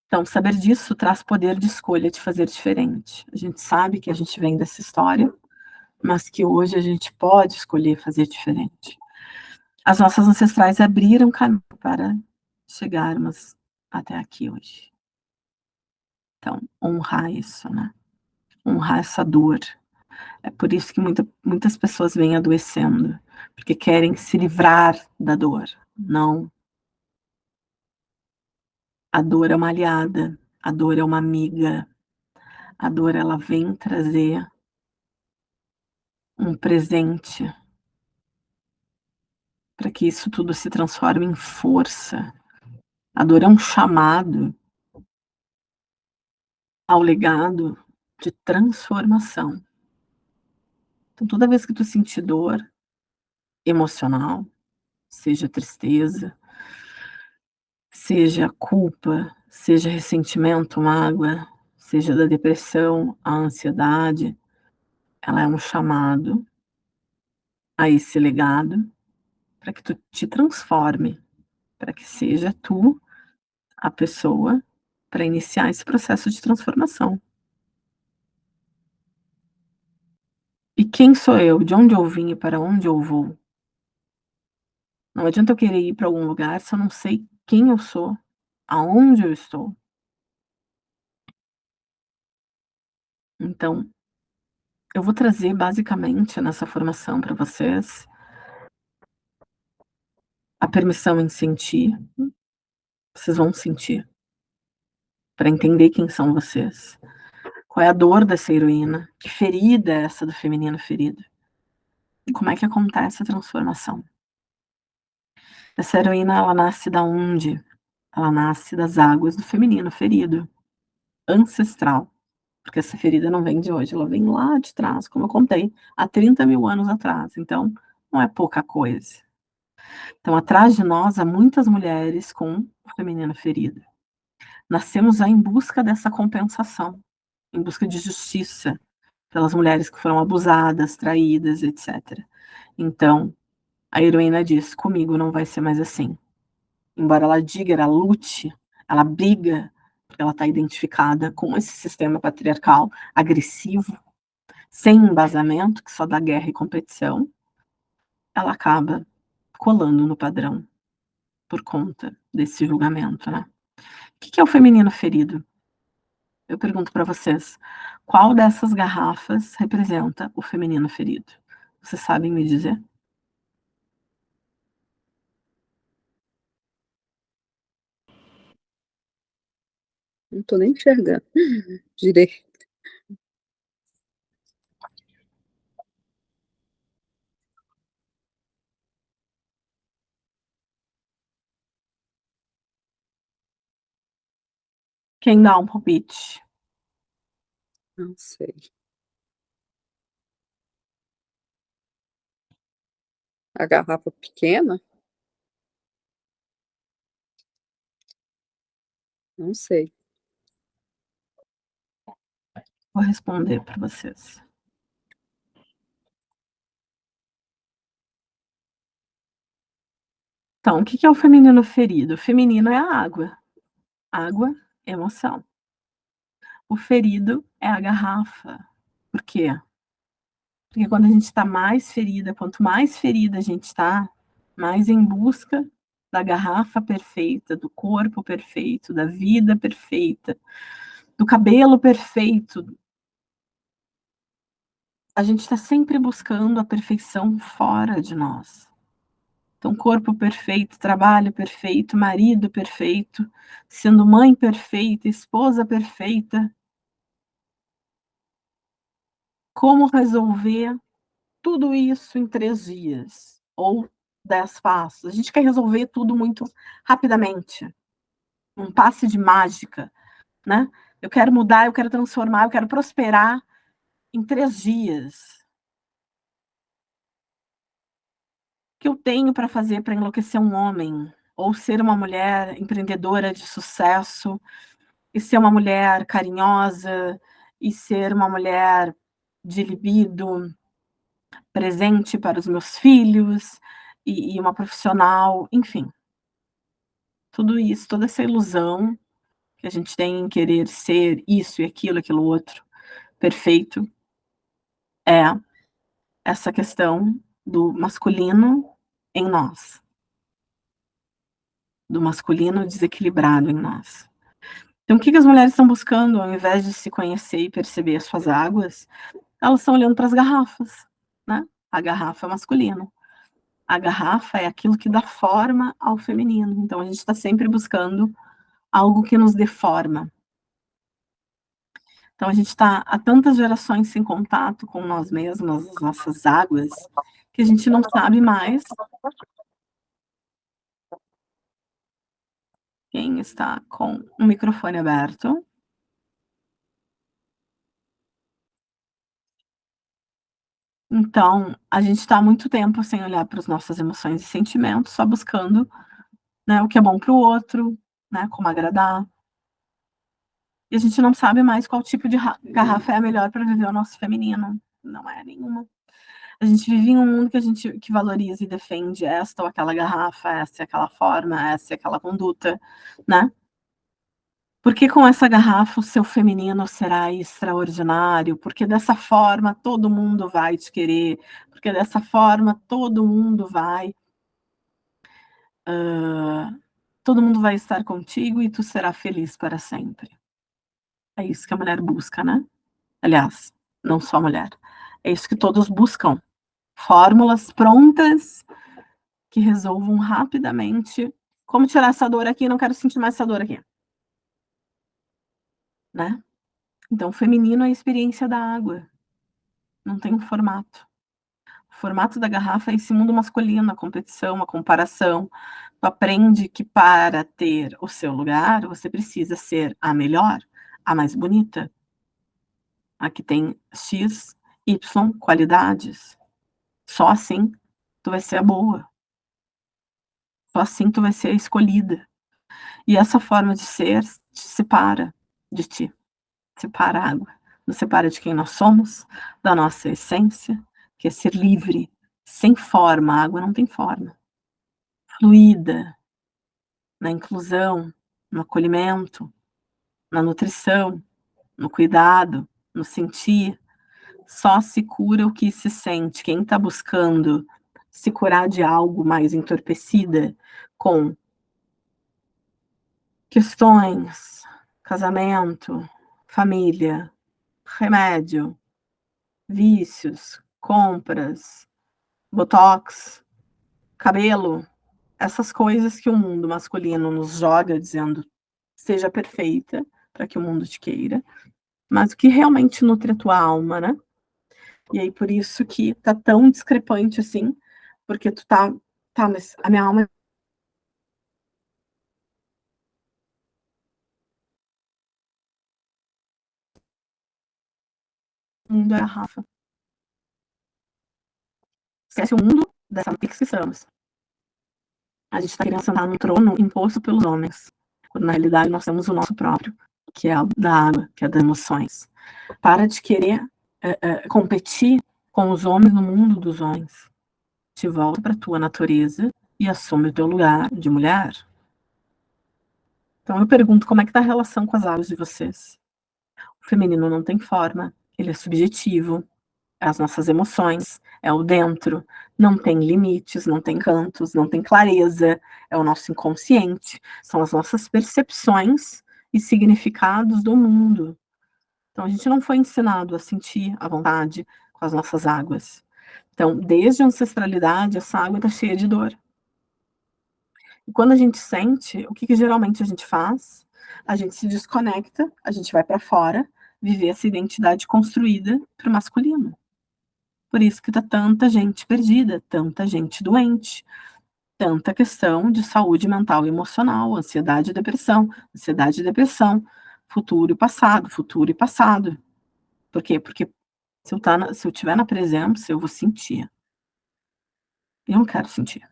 Então, saber disso traz poder de escolha de fazer diferente. A gente sabe que a gente vem dessa história, mas que hoje a gente pode escolher fazer diferente. As nossas ancestrais abriram caminho para chegarmos até aqui hoje. Então, honrar isso, né? Honrar essa dor. É por isso que muitas pessoas vêm adoecendo, porque querem se livrar da dor. Não. A dor é uma aliada, a dor é uma amiga, a dor ela vem trazer um presente para que isso tudo se transforme em força. A dor é um chamado ao legado de transformação. Então, toda vez que tu sentir dor emocional, seja tristeza, seja culpa, seja ressentimento, mágoa, seja da depressão, a ansiedade, ela é um chamado a esse legado para que tu te transforme, para que seja tu a pessoa para iniciar esse processo de transformação. E quem sou eu? De onde eu vim e para onde eu vou? Não adianta eu querer ir para algum lugar se eu não sei quem eu sou, aonde eu estou. Então, eu vou trazer basicamente nessa formação para vocês a permissão em sentir. Vocês vão sentir, para entender quem são vocês. Qual é a dor dessa heroína? Que ferida é essa do feminino ferido? E como é que acontece a transformação? Essa heroína, ela nasce da onde? Ela nasce das águas do feminino ferido. ancestral, porque essa ferida não vem de hoje, ela vem lá de trás, como eu contei, há 30.000 anos atrás, então não é pouca coisa. Então atrás de nós há muitas mulheres com o feminino ferido. Nascemos já em busca dessa compensação, em busca de justiça pelas mulheres que foram abusadas, traídas, etc. Então, a heroína diz: "Comigo não vai ser mais assim". Embora ela diga, ela lute, ela briga, porque ela está identificada com esse sistema patriarcal agressivo, sem embasamento, que só dá guerra e competição, ela acaba colando no padrão, por conta desse julgamento, né. O que que é o feminino ferido? Eu pergunto para vocês, qual dessas garrafas representa o feminino ferido? Vocês sabem me dizer? Não tô nem enxergando direito. Quem dá um palpite? Não sei. A garrafa pequena? Não sei. Vou responder para vocês. Então, o que que é o feminino ferido? O feminino é a água. Água, emoção. O ferido é a garrafa. Por quê? Porque quando a gente está mais ferida, quanto mais ferida a gente está, mais em busca da garrafa perfeita, do corpo perfeito, da vida perfeita, do cabelo perfeito. A gente está sempre buscando a perfeição fora de nós. Então, corpo perfeito, trabalho perfeito, marido perfeito, sendo mãe perfeita, esposa perfeita. Como resolver tudo isso em 3 dias ou 10 passos? A gente quer resolver tudo muito rapidamente, um passe de mágica, né. Eu quero mudar, eu quero transformar, eu quero prosperar em 3 dias. O que eu tenho para fazer para enlouquecer um homem? Ou ser uma mulher empreendedora de sucesso, e ser uma mulher carinhosa, e ser uma mulher de libido, presente para os meus filhos, e uma profissional, enfim, tudo isso, toda essa ilusão que a gente tem em querer ser isso e aquilo outro, perfeito, é essa questão do masculino em nós, do masculino desequilibrado em nós. Então o que que as mulheres estão buscando, ao invés de se conhecer e perceber as suas águas, elas estão olhando para as garrafas, né. A garrafa é masculino. A garrafa é aquilo que dá forma ao feminino, então a gente está sempre buscando algo que nos dê forma. Então a gente está há tantas gerações sem contato com nós mesmas, as nossas águas, que a gente não sabe mais quem está com o microfone aberto. Então, a gente está há muito tempo sem olhar para as nossas emoções e sentimentos, só buscando, né, o que é bom para o outro, né, como agradar. E a gente não sabe mais qual tipo de garrafa é a melhor para viver o nosso feminino. Não é nenhuma. A gente vive em um mundo que valoriza e defende esta ou aquela garrafa, essa e aquela forma, essa e aquela conduta, né. Porque com essa garrafa o seu feminino será extraordinário, porque dessa forma todo mundo vai te querer, porque dessa forma hã, todo mundo vai estar contigo e tu será feliz para sempre. É isso que a mulher busca, né. Aliás, não só a mulher, é isso que todos buscam, fórmulas prontas que resolvam rapidamente: "Como tirar essa dor aqui? Não quero sentir mais essa dor aqui", né. Então o feminino é a experiência da água, não tem um formato. O formato da garrafa é esse mundo masculino, a competição, a comparação. Tu aprende que para ter o seu lugar, você precisa ser a melhor, a mais bonita, a que tem X, Y qualidades. Só assim tu vai ser a boa, só assim tu vai ser a escolhida. E essa forma de ser te separa de ti, separa a água, nos separa de quem nós somos, da nossa essência, que é ser livre, sem forma, a água não tem forma, fluida, na inclusão, no acolhimento, na nutrição, no cuidado, no sentir. Só se cura o que se sente. Quem está buscando se curar de algo mais entorpecida com questões, casamento, família, remédio, vícios, compras, botox, cabelo, essas coisas que o mundo masculino nos joga dizendo: "Seja perfeita para que o mundo te queira", mas o que realmente nutre a tua alma, né. E aí por isso que tá tão discrepante assim, porque tu tá, mas a minha alma o mundo é a Rafa. Esquece o mundo dessa matrix que estamos. A gente tá querendo sentar num trono imposto pelos homens, quando na realidade nós temos o nosso próprio, que é o da água, que é das emoções. Para de querer, competir com os homens no mundo dos homens. Te volta pra tua natureza e assume o teu lugar de mulher. Então eu pergunto como é que tá a relação com as águas de vocês? O feminino não tem forma, ele é subjetivo, é as nossas emoções, é o dentro, não tem limites, não tem cantos, não tem clareza, é o nosso inconsciente, são as nossas percepções e significados do mundo. Então a gente não foi ensinado a sentir à vontade com as nossas águas. Então, desde a ancestralidade, essa água está cheia de dor. E quando a gente sente, o que que geralmente a gente faz? A gente se desconecta, a gente vai para fora, viver essa identidade construída para o masculino. Por isso que tá tanta gente perdida, tanta gente doente, tanta questão de saúde mental e emocional, ansiedade e depressão, futuro e passado. Por quê? Porque se eu estiver na presença, eu vou sentir. Eu não quero sentir.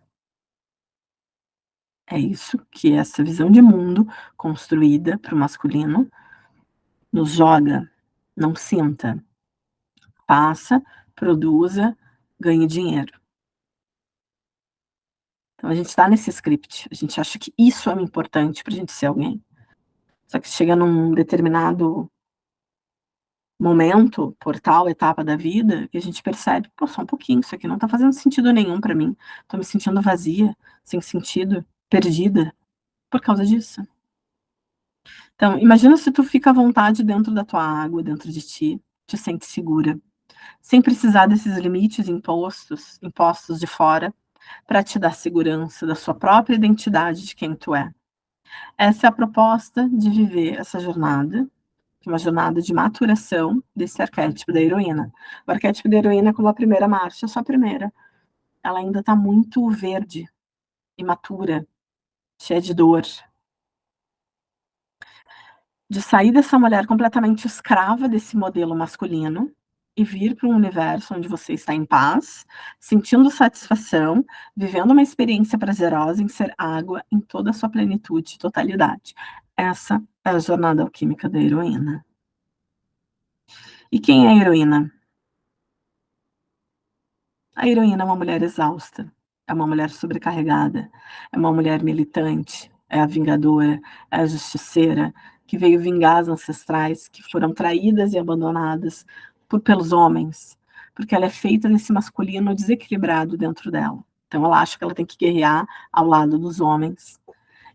É isso que essa visão de mundo construída para o masculino nos joga. Não sinta, faça, produza, ganhe dinheiro. Então a gente está nesse script, a gente acha que isso é o importante para a gente ser alguém. Só que chega num determinado momento, portal, etapa da vida, que a gente percebe: "Pô, só um pouquinho, isso aqui não está fazendo sentido nenhum para mim. Tô me sentindo vazia, sem sentido, perdida, por causa disso". Então, imagina se tu fica à vontade dentro da tua água, dentro de ti, te sente segura, sem precisar desses limites impostos de fora, para te dar segurança da sua própria identidade de quem tu é. Essa é a proposta de viver essa jornada, que é uma jornada de maturação desse arquétipo da heroína. O arquétipo da heroína é como a primeira marcha, só a primeira. Ela ainda está muito verde, imatura, cheia de dor. De sair dessa mulher completamente escrava desse modelo masculino e vir para um universo onde você está em paz, sentindo satisfação, vivendo uma experiência prazerosa em ser água em toda a sua plenitude e totalidade. Essa é a jornada alquímica da heroína. E quem é a heroína? A heroína é uma mulher exausta, é uma mulher sobrecarregada, é uma mulher militante, é a vingadora, é a justiceira, que veio vingar as ancestrais que foram traídas e abandonadas pelos homens, porque ela é feita desse masculino desequilibrado dentro dela. Então ela acha que ela tem que guerrear ao lado dos homens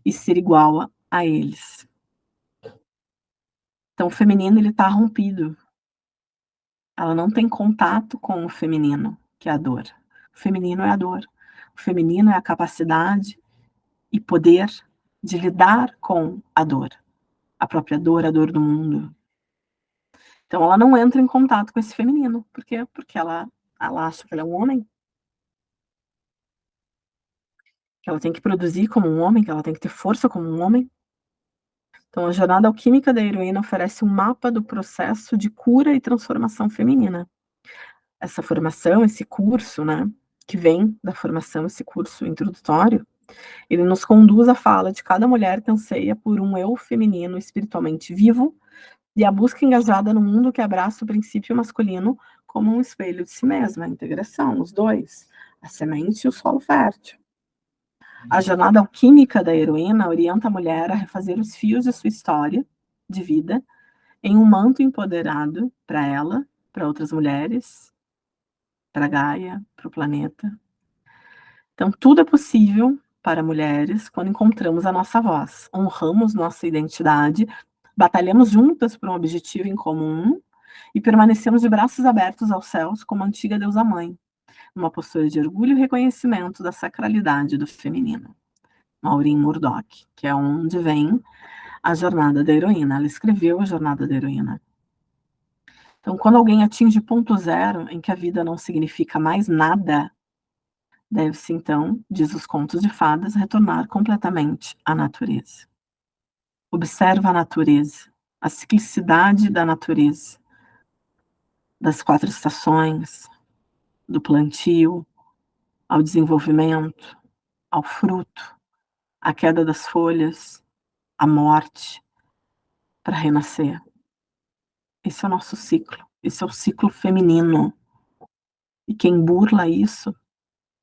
e ser igual a eles. Então o feminino ele está rompido, ela não tem contato com o feminino, que é a dor. O feminino é a dor. O feminino é a capacidade e poder de lidar com a própria dor, a dor do mundo. Então ela não entra em contato com esse feminino. Por quê? Porque ela acha que ela é um homem, que ela tem que produzir como um homem, que ela tem que ter força como um homem. Então, a Jornada Alquímica da Heroína oferece um mapa do processo de cura e transformação feminina. Essa formação, esse curso, né, que vem da formação, esse curso introdutório, ele nos conduz à fala de cada mulher que anseia por um eu feminino espiritualmente vivo e a busca engajada no mundo que abraça o princípio masculino como um espelho de si mesma, a integração, os dois, a semente e o solo fértil. A jornada alquímica da heroína orienta a mulher a refazer os fios de sua história de vida em um manto empoderado para ela, para outras mulheres, para Gaia, para o planeta. Então, tudo é possível para mulheres quando encontramos a nossa voz, honramos nossa identidade, batalhamos juntas por um objetivo em comum e permanecemos de braços abertos aos céus como a antiga deusa mãe, numa postura de orgulho e reconhecimento da sacralidade do feminino. Maureen Murdoch, que é onde vem a jornada da heroína. Ela escreveu a jornada da heroína. Então, quando alguém atinge ponto zero, em que a vida não significa mais nada, deve-se então, diz os contos de fadas, retornar completamente à natureza. Observa a natureza, a ciclicidade da natureza, das 4 estações, do plantio, ao desenvolvimento, ao fruto, à queda das folhas, à morte, para renascer. Esse é o nosso ciclo, esse é o ciclo feminino. E quem burla isso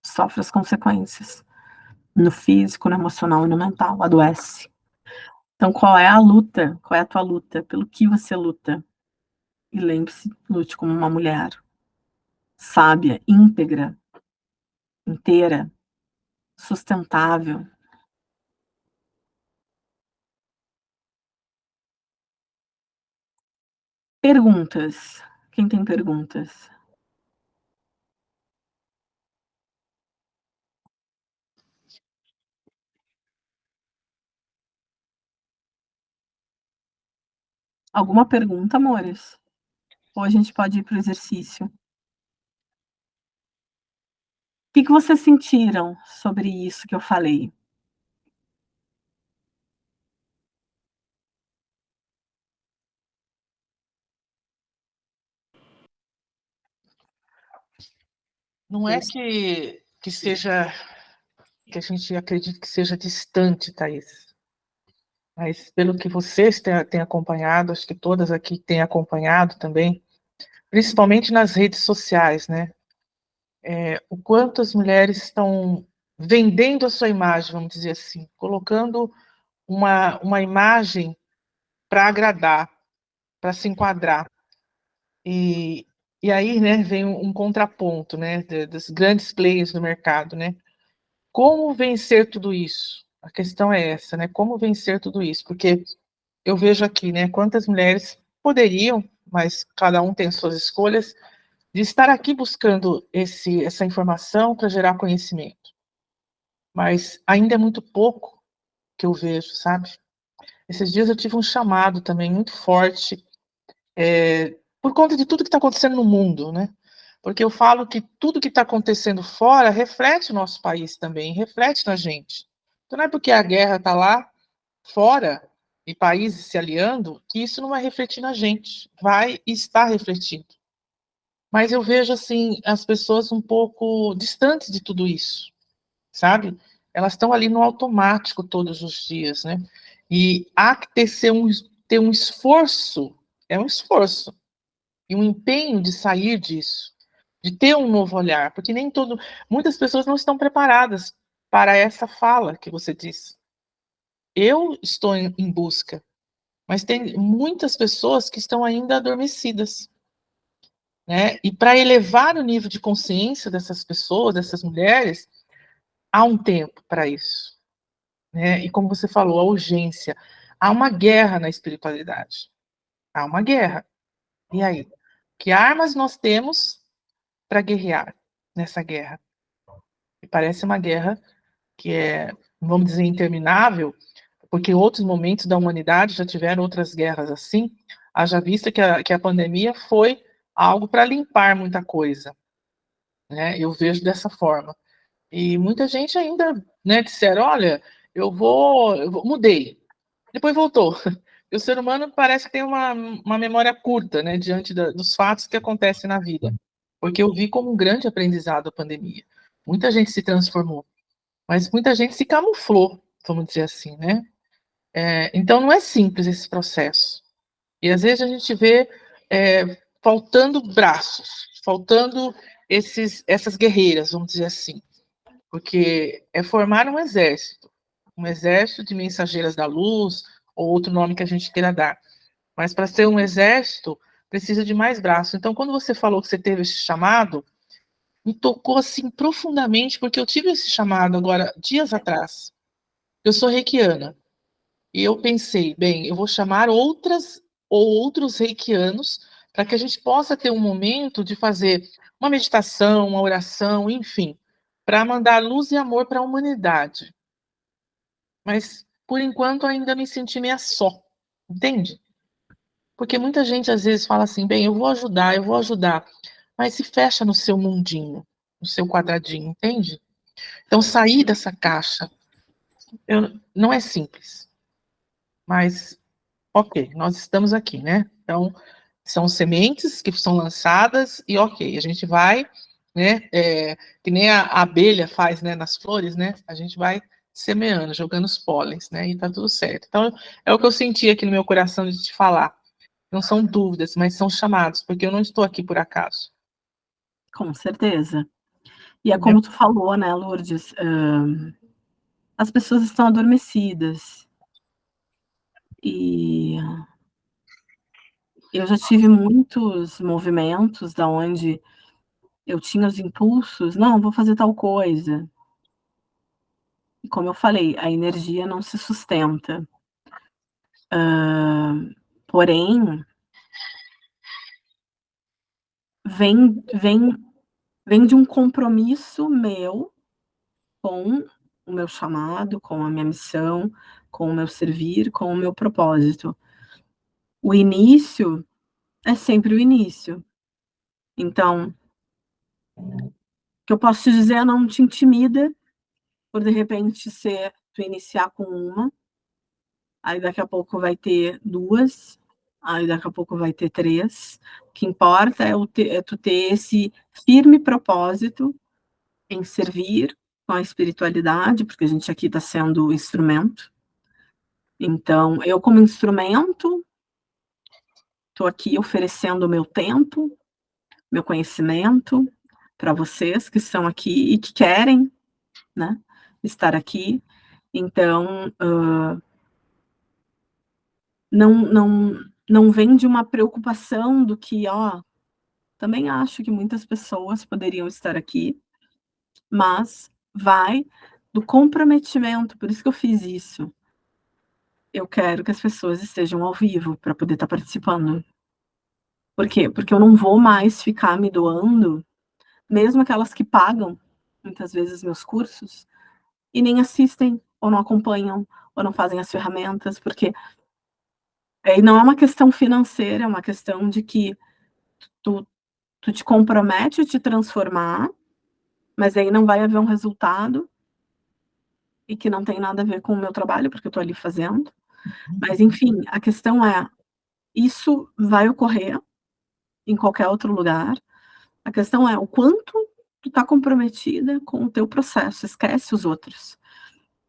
sofre as consequências, no físico, no emocional e no mental, adoece. Então, qual é a luta? Qual é a tua luta? Pelo que você luta? E lembre-se, lute como uma mulher sábia, íntegra, inteira, sustentável. Perguntas. Quem tem perguntas? Alguma pergunta, amores? Ou a gente pode ir para o exercício? O que vocês sentiram sobre isso que eu falei? Não é que seja, que a gente acredite que seja distante, Thaís. Mas pelo que vocês têm acompanhado, acho que todas aqui têm acompanhado também, principalmente nas redes sociais, né? O quanto as mulheres estão vendendo a sua imagem, vamos dizer assim, colocando uma imagem para agradar, para se enquadrar. E aí, né, vem um contraponto, né, dos grandes players do mercado, né? Como vencer tudo isso? A questão é essa, né? Como vencer tudo isso? Porque eu vejo aqui, né, quantas mulheres poderiam, mas cada um tem suas escolhas, de estar aqui buscando essa informação para gerar conhecimento. Mas ainda é muito pouco que eu vejo, sabe? Esses dias eu tive um chamado também muito forte, por conta de tudo que está acontecendo no mundo, né? Porque eu falo que tudo que está acontecendo fora reflete o nosso país também, reflete na gente. Então não é porque a guerra está lá fora e países se aliando que isso não vai refletir na gente, vai estar refletindo. Mas eu vejo assim as pessoas um pouco distantes de tudo isso, sabe? Elas estão ali no automático todos os dias, né? E há que ter um esforço, é um esforço e um empenho de sair disso, de ter um novo olhar, porque muitas pessoas não estão preparadas para essa fala que você disse. Eu estou em busca, mas tem muitas pessoas que estão ainda adormecidas, né? E para elevar o nível de consciência dessas pessoas, dessas mulheres, há um tempo para isso, né? E como você falou, a urgência, há uma guerra na espiritualidade, há uma guerra. E aí, que armas nós temos para guerrear nessa guerra? E parece uma guerra que é, vamos dizer, interminável, porque em outros momentos da humanidade já tiveram outras guerras assim, haja vista que a pandemia foi algo para limpar muita coisa, né? Eu vejo dessa forma. E muita gente ainda, né, disseram, olha, mudei depois voltou. E o ser humano parece que tem uma memória curta, né, diante dos fatos que acontecem na vida. Porque eu vi como um grande aprendizado a pandemia. Muita gente se transformou, mas muita gente se camuflou, vamos dizer assim, né? Então não é simples esse processo. E às vezes a gente vê faltando braços, faltando essas guerreiras, vamos dizer assim. Porque é formar um exército de mensageiras da luz, ou outro nome que a gente queira dar. Mas para ser um exército, precisa de mais braços. Então, quando você falou que você teve esse chamado, me tocou assim profundamente, porque eu tive esse chamado agora, dias atrás. Eu sou reikiana. E eu pensei, bem, eu vou chamar outras ou outros reikianos para que a gente possa ter um momento de fazer uma meditação, uma oração, enfim, para mandar luz e amor para a humanidade. Mas, por enquanto, ainda me senti meio só, entende? Porque muita gente às vezes fala assim, bem, eu vou ajudar, mas se fecha no seu mundinho, no seu quadradinho, entende? Então, sair dessa caixa não é simples, mas, ok, nós estamos aqui, né? Então, são sementes que são lançadas e, ok, a gente vai, né, que nem a abelha faz, né, nas flores, né? A gente vai semeando, jogando os pólens, né? E tá tudo certo. Então, é o que eu senti aqui no meu coração de te falar. Não são dúvidas, mas são chamados, porque eu não estou aqui por acaso. Com certeza. E é Entendeu? como tu falou, né, Lourdes, as pessoas estão adormecidas. E eu já tive muitos movimentos da onde eu tinha os impulsos, não, vou fazer tal coisa. E como eu falei, a energia não se sustenta. Porém, vem de um compromisso meu com o meu chamado, com a minha missão, com o meu servir, com o meu propósito. O início é sempre o início. Então, o que eu posso te dizer, não te intimida por de repente tu iniciar com uma, aí daqui a pouco vai ter 2, aí daqui a pouco vai ter 3. O que importa é tu ter esse firme propósito em servir com a espiritualidade, porque a gente aqui está sendo instrumento. Então, eu como instrumento, estou aqui oferecendo o meu tempo, meu conhecimento para vocês que estão aqui e que querem, né, estar aqui. Então, não vem de uma preocupação do que, também acho que muitas pessoas poderiam estar aqui, mas vai do comprometimento, por isso que eu fiz isso. Eu quero que as pessoas estejam ao vivo para poder estar participando. Por quê? Porque eu não vou mais ficar me doando, mesmo aquelas que pagam, muitas vezes, meus cursos, e nem assistem, ou não acompanham, ou não fazem as ferramentas, porque não é uma questão financeira, é uma questão de que tu te compromete a te transformar, mas aí não vai haver um resultado, e que não tem nada a ver com o meu trabalho, porque eu estou ali fazendo. Mas, enfim, a questão é, isso vai ocorrer em qualquer outro lugar. A questão é o quanto tu tá comprometida com o teu processo, esquece os outros.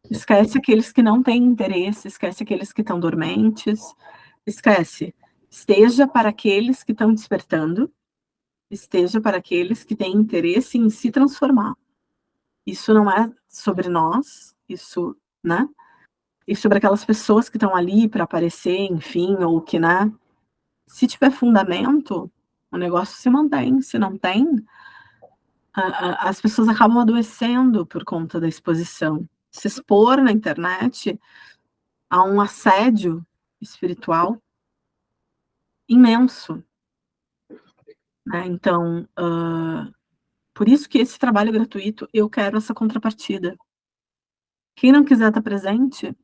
Esquece aqueles que não têm interesse, esquece aqueles que estão dormentes, esquece. Esteja para aqueles que estão despertando, esteja para aqueles que têm interesse em se transformar. Isso não é sobre nós, isso, né? E sobre aquelas pessoas que estão ali para aparecer, enfim, ou que, né? Se tiver fundamento, o negócio se mantém. Se não tem, as pessoas acabam adoecendo por conta da exposição. Se expor na internet a um assédio espiritual imenso, né? Então, por isso que esse trabalho gratuito, eu quero essa contrapartida. Quem não quiser estar presente,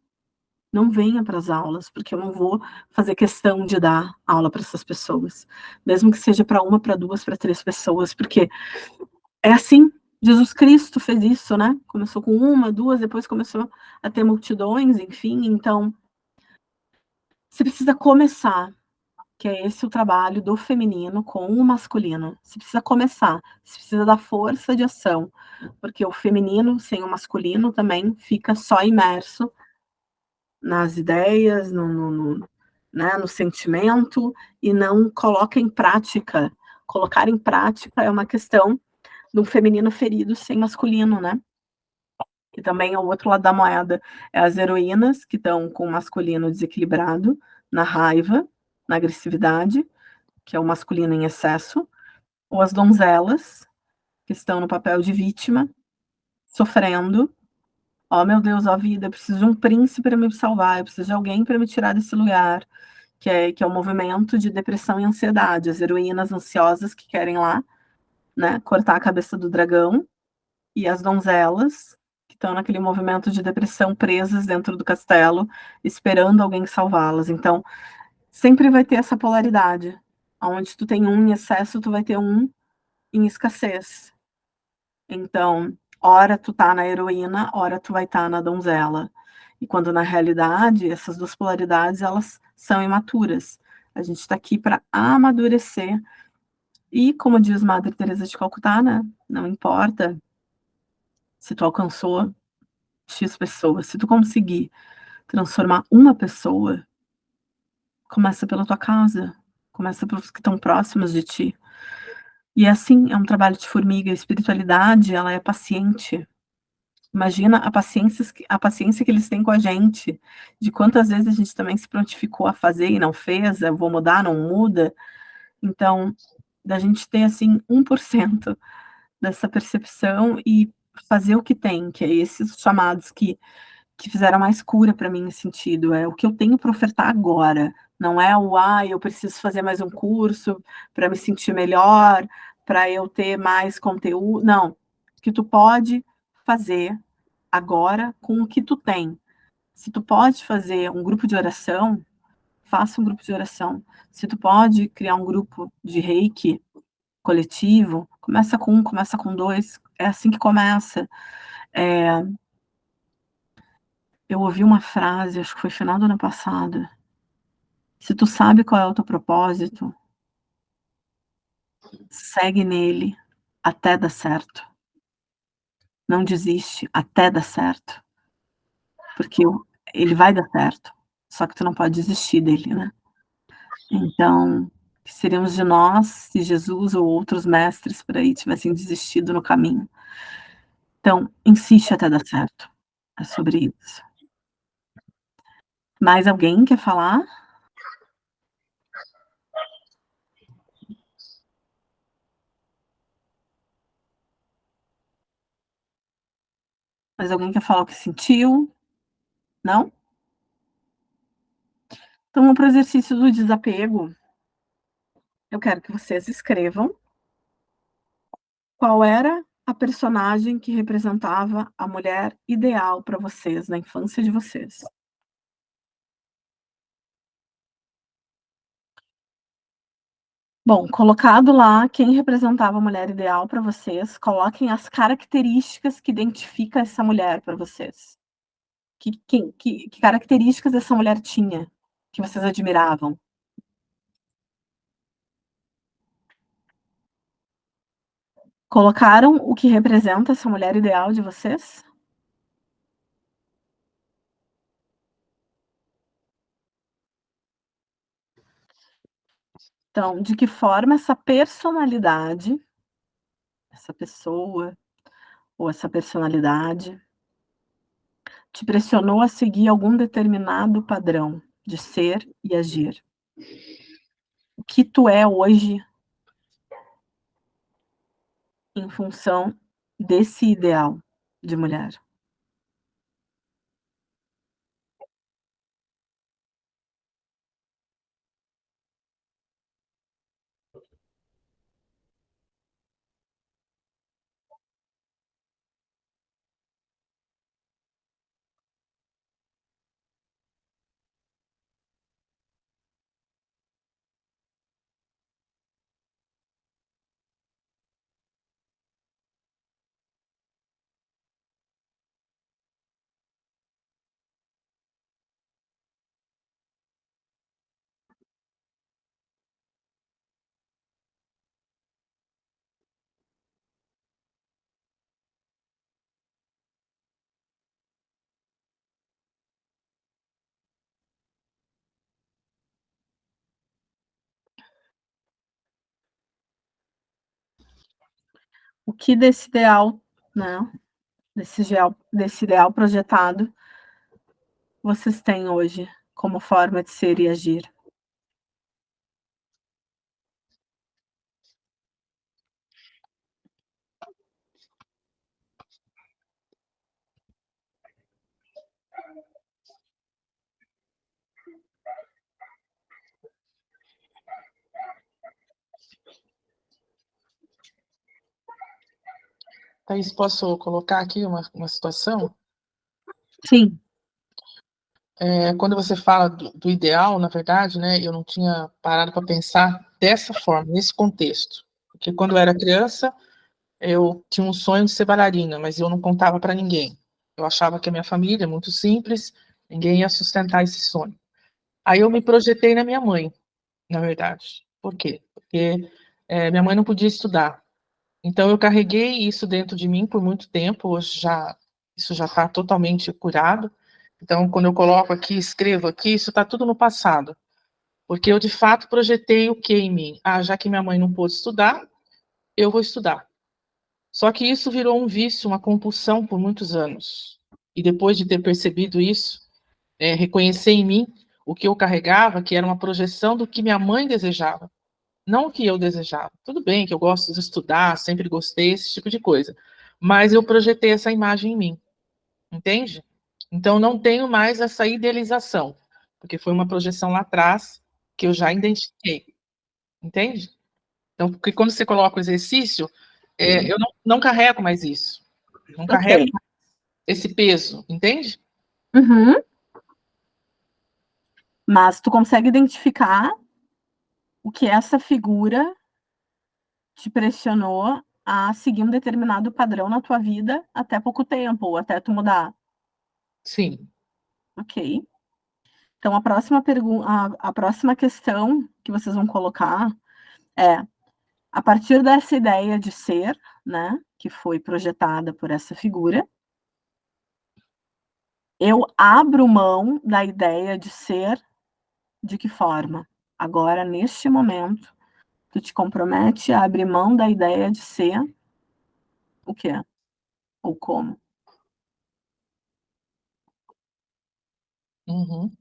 não venha para as aulas, porque eu não vou fazer questão de dar aula para essas pessoas, mesmo que seja para 1, para 2, para 3 pessoas, porque é assim, Jesus Cristo fez isso, né? Começou com 1, 2, depois começou a ter multidões, enfim, então Você precisa começar, que é esse o trabalho do feminino com o masculino. Você precisa começar, você precisa da força de ação, porque o feminino sem o masculino também fica só imerso nas ideias, né, no sentimento e não coloca em prática. Colocar em prática é uma questão de um feminino ferido sem masculino, né? Que também é o outro lado da moeda. É as heroínas que estão com o masculino desequilibrado, na raiva, na agressividade, que é o masculino em excesso, ou as donzelas, que estão no papel de vítima, sofrendo. Oh, meu Deus, ó vida, eu preciso de um príncipe para me salvar, eu preciso de alguém para me tirar desse lugar, que é o movimento de depressão e ansiedade, as heroínas ansiosas que querem lá, né, cortar a cabeça do dragão, e as donzelas, que estão naquele movimento de depressão presas dentro do castelo, esperando alguém salvá-las. Então, sempre vai ter essa polaridade. Onde tu tem um em excesso, tu vai ter um em escassez. Então, ora tu tá na heroína, ora tu vai estar na donzela. E quando na realidade, essas duas polaridades, elas são imaturas. A gente está aqui para amadurecer. E como diz Madre Teresa de Calcutá, né? Não importa se tu alcançou X pessoas, se tu conseguir transformar uma pessoa, começa pela tua casa, começa pelos que estão próximos de ti. E é assim, é um trabalho de formiga. A espiritualidade, ela é paciente. Imagina a paciência que eles têm com a gente, de quantas vezes a gente também se prontificou a fazer e não fez, eu vou mudar, não muda. Então, da gente ter, assim, 1% dessa percepção e fazer o que tem, que é esses chamados que fizeram mais cura para mim nesse sentido, é o que eu tenho para ofertar agora, não é o: "Ai, eu preciso fazer mais um curso para me sentir melhor, para eu ter mais conteúdo", não, o que tu pode fazer agora com o que tu tem. Se tu pode fazer um grupo de oração, faça um grupo de oração. Se tu pode criar um grupo de reiki coletivo, começa com um, começa com 2, é assim que começa. Eu ouvi uma frase, acho que foi final do ano passado: "Se tu sabe qual é o teu propósito, segue nele até dar certo. Não desiste até dar certo, porque ele vai dar certo, só que tu não pode desistir dele, né". Então, que seríamos de nós se Jesus ou outros mestres por aí tivessem desistido no caminho. Então, insiste até dar certo. É sobre isso. Mais alguém quer falar? Mais alguém quer falar o que sentiu? Não? Então vamos para o exercício do desapego. Eu quero que vocês escrevam qual era a personagem que representava a mulher ideal para vocês, na infância de vocês. Bom, colocado lá quem representava a mulher ideal para vocês, coloquem as características que identifica essa mulher para vocês. Que características essa mulher tinha, que vocês admiravam? Colocaram o que representa essa mulher ideal de vocês? Então, de que forma essa personalidade, essa pessoa ou essa personalidade te pressionou a seguir algum determinado padrão de ser e agir? O que tu é hoje em função desse ideal de mulher? O que desse ideal, né, desse ideal projetado, vocês têm hoje como forma de ser e agir? Thaís, posso colocar aqui uma situação? Sim. Quando você fala do ideal, na verdade, né, eu não tinha parado para pensar dessa forma, nesse contexto. Porque quando eu era criança, eu tinha um sonho de ser bailarina, mas eu não contava para ninguém. Eu achava que a minha família é muito simples, ninguém ia sustentar esse sonho. Aí eu me projetei na minha mãe, na verdade. Por quê? Porque minha mãe não podia estudar. Então eu carreguei isso dentro de mim por muito tempo, hoje já isso já está totalmente curado. Então, quando eu coloco aqui, escrevo aqui, isso está tudo no passado. Porque eu, de fato, projetei o que em mim? Ah, já que minha mãe não pôde estudar, eu vou estudar. Só que isso virou um vício, uma compulsão por muitos anos. E depois de ter percebido isso, reconhecer em mim o que eu carregava, que era uma projeção do que minha mãe desejava, não o que eu desejava. Tudo bem que eu gosto de estudar, sempre gostei, esse tipo de coisa. Mas eu projetei essa imagem em mim, entende? Então não tenho mais essa idealização, porque foi uma projeção lá atrás que eu já identifiquei, entende? Então, porque quando você coloca o exercício, eu não carrego mais isso, não carrego Ok. esse peso, entende? Uhum. Mas tu consegue identificar o que essa figura te pressionou a seguir um determinado padrão na tua vida até pouco tempo, ou até tu mudar. Sim. Ok. Então a próxima questão que vocês vão colocar é: a partir dessa ideia de ser, né, que foi projetada por essa figura, eu abro mão da ideia de ser de que forma? Agora, neste momento, tu te compromete a abrir mão da ideia de ser o quê? Ou como? Uhum.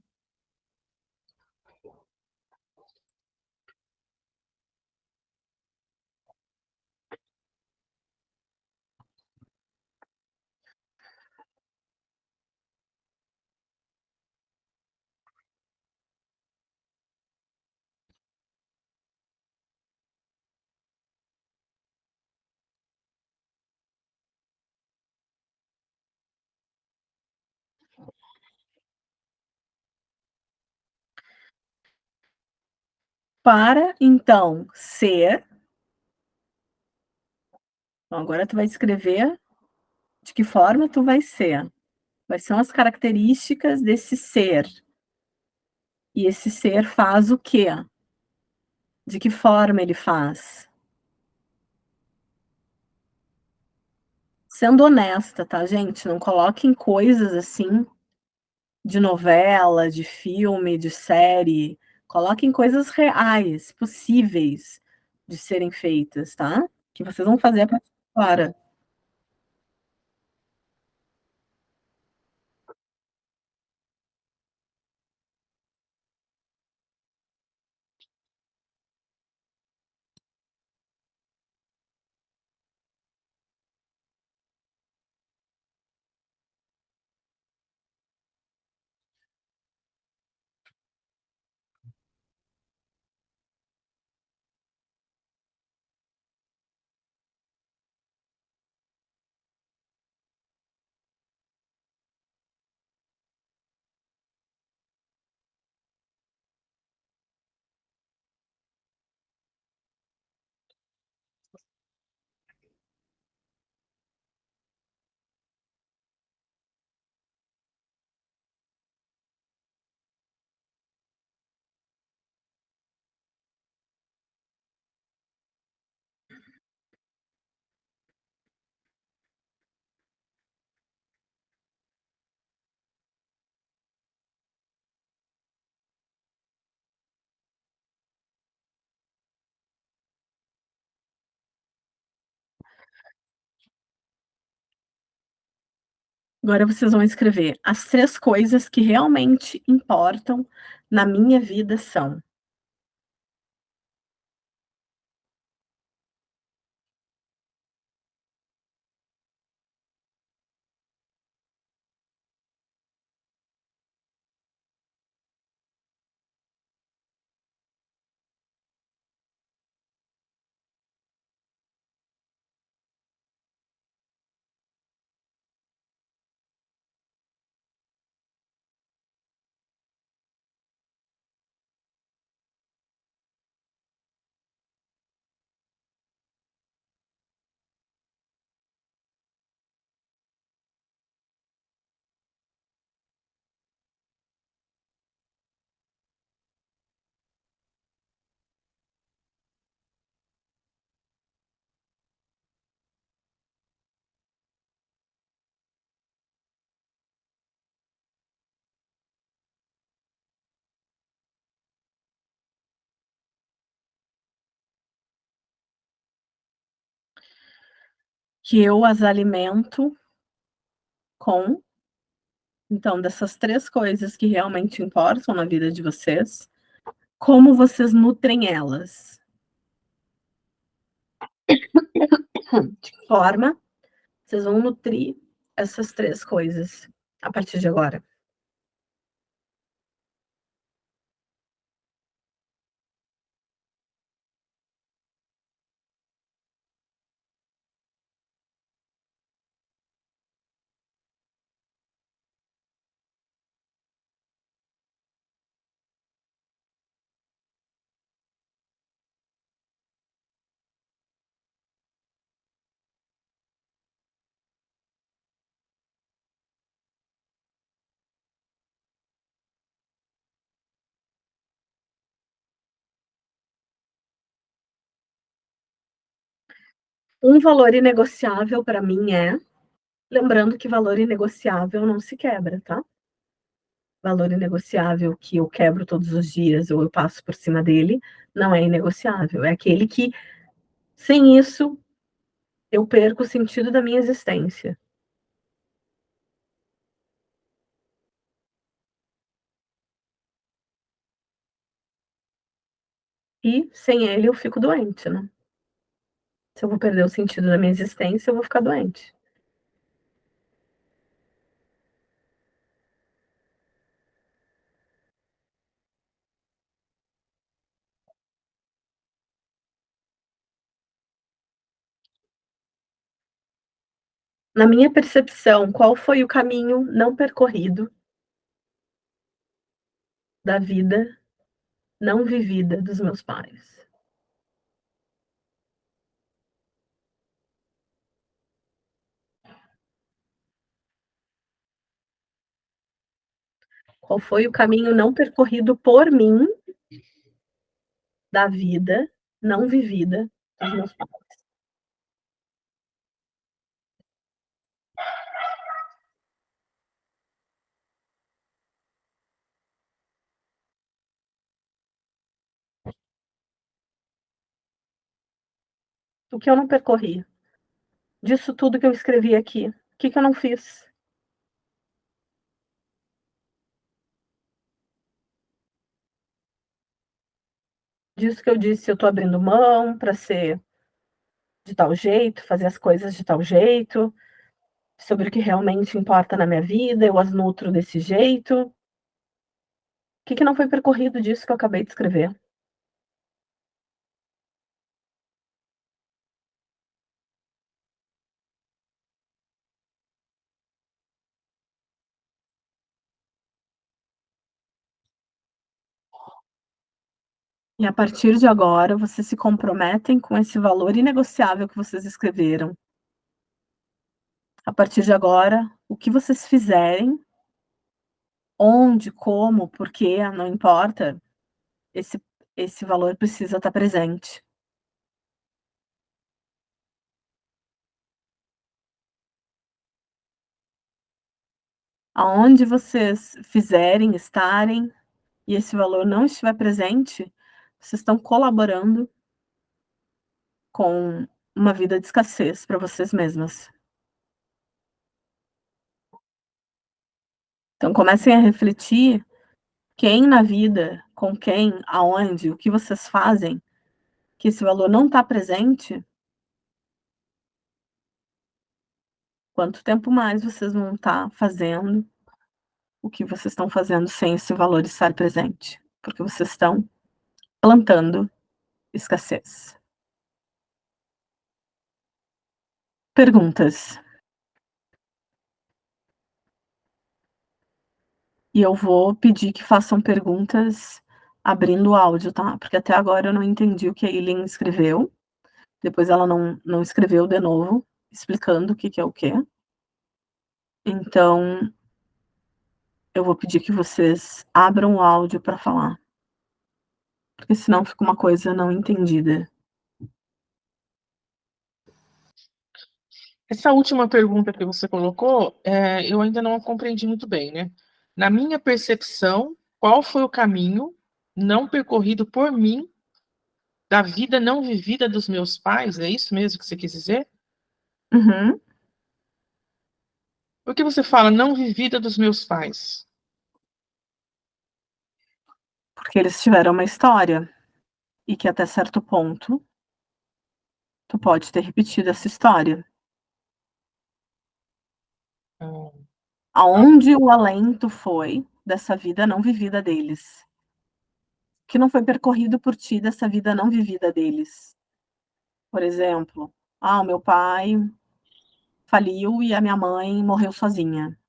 Para então ser, então agora tu vai descrever de que forma tu vai ser. Quais são as características desse ser? E esse ser faz o quê? De que forma ele faz? Sendo honesta, tá, gente? Não coloquem coisas assim de novela, de filme, de série. Coloquem coisas reais, possíveis de serem feitas, tá? Que vocês vão fazer a partir de agora. Agora vocês vão escrever: "As 3 coisas que realmente importam na minha vida são". Que eu as alimento com então, dessas 3 coisas que realmente importam na vida de vocês, como vocês nutrem elas? De que forma vocês vão nutrir essas 3 coisas a partir de agora? Um valor inegociável para mim é lembrando que valor inegociável não se quebra, tá? Valor inegociável que eu quebro todos os dias ou eu passo por cima dele, não é inegociável, é aquele que, sem isso, eu perco o sentido da minha existência. E sem ele eu fico doente, né? Se eu vou perder o sentido da minha existência, eu vou ficar doente. Na minha percepção, qual foi o caminho não percorrido da vida não vivida dos meus pais? Qual foi o caminho não percorrido por mim da vida não vivida dos meus pais? O que eu não percorri? Disso tudo que eu escrevi aqui, o que que eu não fiz? Disso que eu disse, eu tô abrindo mão para ser de tal jeito, fazer as coisas de tal jeito, sobre o que realmente importa na minha vida, eu as nutro desse jeito. O que que não foi percorrido disso que eu acabei de escrever? E a partir de agora, vocês se comprometem com esse valor inegociável que vocês escreveram. A partir de agora, o que vocês fizerem, onde, como, porquê, não importa, esse esse valor precisa estar presente. Aonde vocês fizerem, estarem, e esse valor não estiver presente, vocês estão colaborando com uma vida de escassez para vocês mesmas. Então comecem a refletir quem na vida, com quem, aonde, o que vocês fazem, que esse valor não está presente, quanto tempo mais vocês vão estar fazendo o que vocês estão fazendo sem esse valor estar presente, porque vocês estão plantando escassez. Perguntas. E eu vou pedir que façam perguntas abrindo o áudio, tá? Porque até agora eu não entendi o que a Eileen escreveu. Depois ela não escreveu de novo, explicando o que que é o quê. Então, eu vou pedir que vocês abram o áudio para falar. Porque senão fica uma coisa não entendida. Essa última pergunta que você colocou, eu ainda não a compreendi muito bem, né? Na minha percepção, qual foi o caminho não percorrido por mim da vida não vivida dos meus pais? É isso mesmo que você quis dizer? Uhum. Por que você fala não vivida dos meus pais? Porque eles tiveram uma história e que até certo ponto tu pode ter repetido essa história. Hum, Aonde o alento foi dessa vida não vivida deles? Que não foi percorrido por ti dessa vida não vivida deles. Por exemplo, o meu pai faliu e a minha mãe morreu sozinha.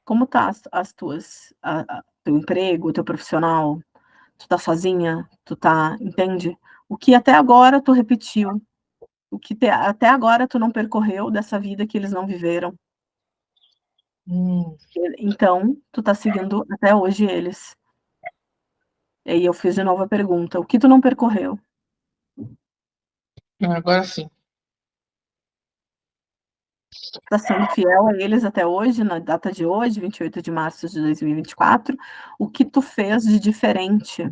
Como tá as tuas teu emprego, teu profissional? Tu tá sozinha? Tu tá entende? O que até agora tu repetiu, o que até agora tu não percorreu dessa vida que eles não viveram. hum, Então, tu tá seguindo até hoje eles. E aí eu fiz de novo a pergunta: o que tu não percorreu? agora sim. Tá sendo fiel a eles até hoje, na data de hoje, 28 de março de 2024, o que tu fez de diferente,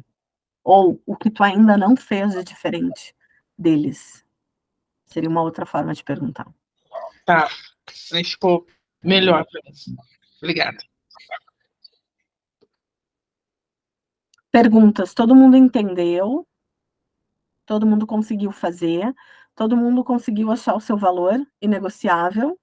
ou o que tu ainda não fez de diferente deles? Seria uma outra forma de perguntar. Tá. Aí ficou melhor para mim. Obrigada. Perguntas, todo mundo entendeu? Todo mundo conseguiu fazer? Todo mundo conseguiu achar o seu valor inegociável?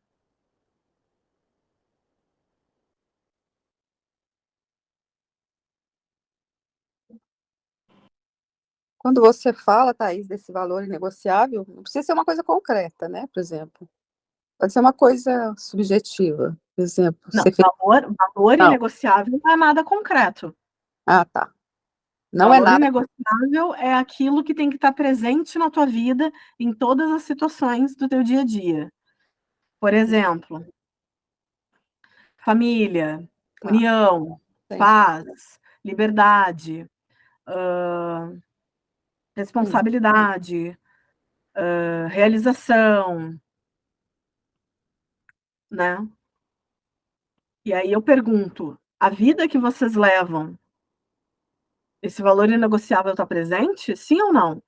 Quando você fala, Thaís, desse valor inegociável, não precisa ser uma coisa concreta, né? Por exemplo, pode ser uma coisa subjetiva. Por exemplo, Não, você fez. valor Não. inegociável não é nada concreto. Ah, tá. Não é Valor nada. inegociável é aquilo que tem que estar presente na tua vida em todas as situações do teu dia a dia. Por exemplo, família, Tá, união, entendi. paz, liberdade, Hum, responsabilidade, realização, né. E aí eu pergunto: a vida que vocês levam, esse valor inegociável está presente? Sim ou não?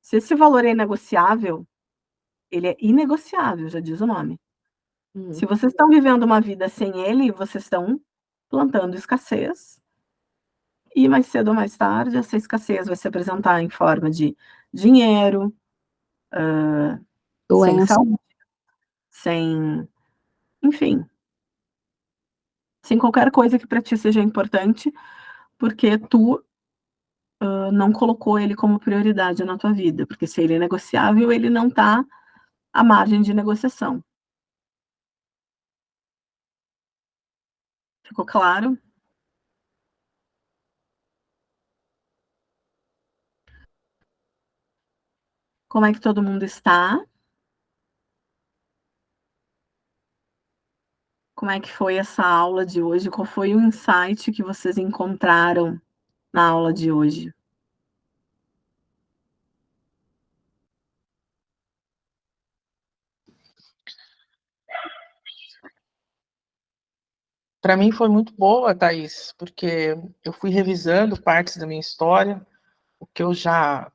Se esse valor é inegociável, ele é inegociável, já diz o nome. Se hum. vocês estão vivendo uma vida sem ele, vocês estão plantando escassez, e mais cedo ou mais tarde essa escassez vai se apresentar em forma de dinheiro, sem Doença. saúde, sem, enfim, sem qualquer coisa que para ti seja importante, porque tu não colocou ele como prioridade na tua vida, porque se ele é negociável, ele não está à margem de negociação. Ficou claro? Como é que todo mundo está? Como é que foi essa aula de hoje? Qual foi o insight que vocês encontraram na aula de hoje? Para mim foi muito boa, Thaís, porque eu fui revisando partes da minha história, o que eu já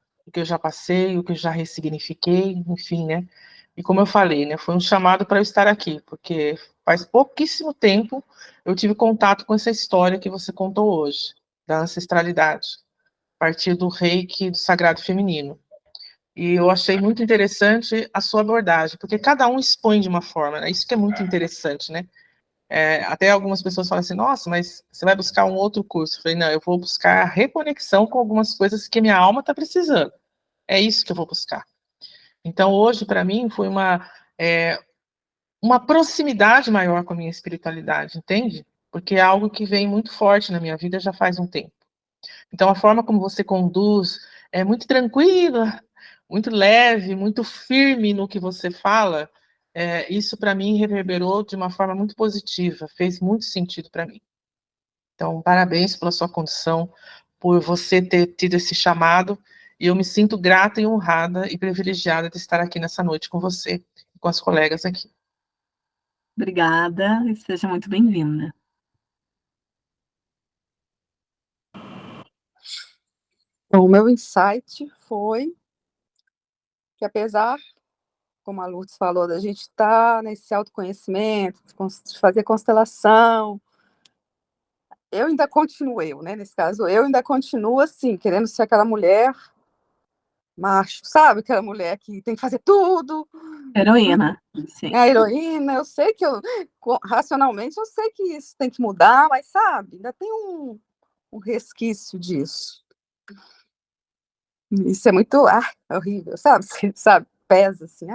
passei, o que eu já ressignifiquei, enfim, né? E como eu falei, né, foi um chamado para eu estar aqui, porque faz pouquíssimo tempo eu tive contato com essa história que você contou hoje, da ancestralidade, a partir do reiki do sagrado feminino. E eu achei muito interessante a sua abordagem, porque cada um expõe de uma forma, né? Isso que é muito interessante, né? Até algumas pessoas falam assim, nossa, mas você vai buscar um outro curso? Eu falei, não, eu vou buscar reconexão com algumas coisas que minha alma está precisando. É isso que eu vou buscar. Então, hoje, para mim, foi uma proximidade maior com a minha espiritualidade, entende? Porque é algo que vem muito forte na minha vida já faz um tempo. Então, a forma como você conduz é muito tranquila, muito leve, muito firme no que você fala. Isso, para mim, reverberou de uma forma muito positiva, fez muito sentido para mim. Então, parabéns pela sua condição, por você ter tido esse chamado, e eu me sinto grata e honrada e privilegiada de estar aqui nessa noite com você e com as colegas aqui. Obrigada e seja muito bem-vinda. O meu insight foi que, apesar, como a Lourdes falou, da gente estar nesse autoconhecimento, de fazer constelação, eu ainda continuo, né? Nesse caso, eu ainda continuo assim, querendo ser aquela mulher macho, sabe? Aquela mulher que tem que fazer tudo. Heroína, sim. É a heroína, eu sei que racionalmente, eu sei que isso tem que mudar, mas, sabe, ainda tem um resquício disso. Isso é muito horrível, sabe? Sabe? Pesa, assim.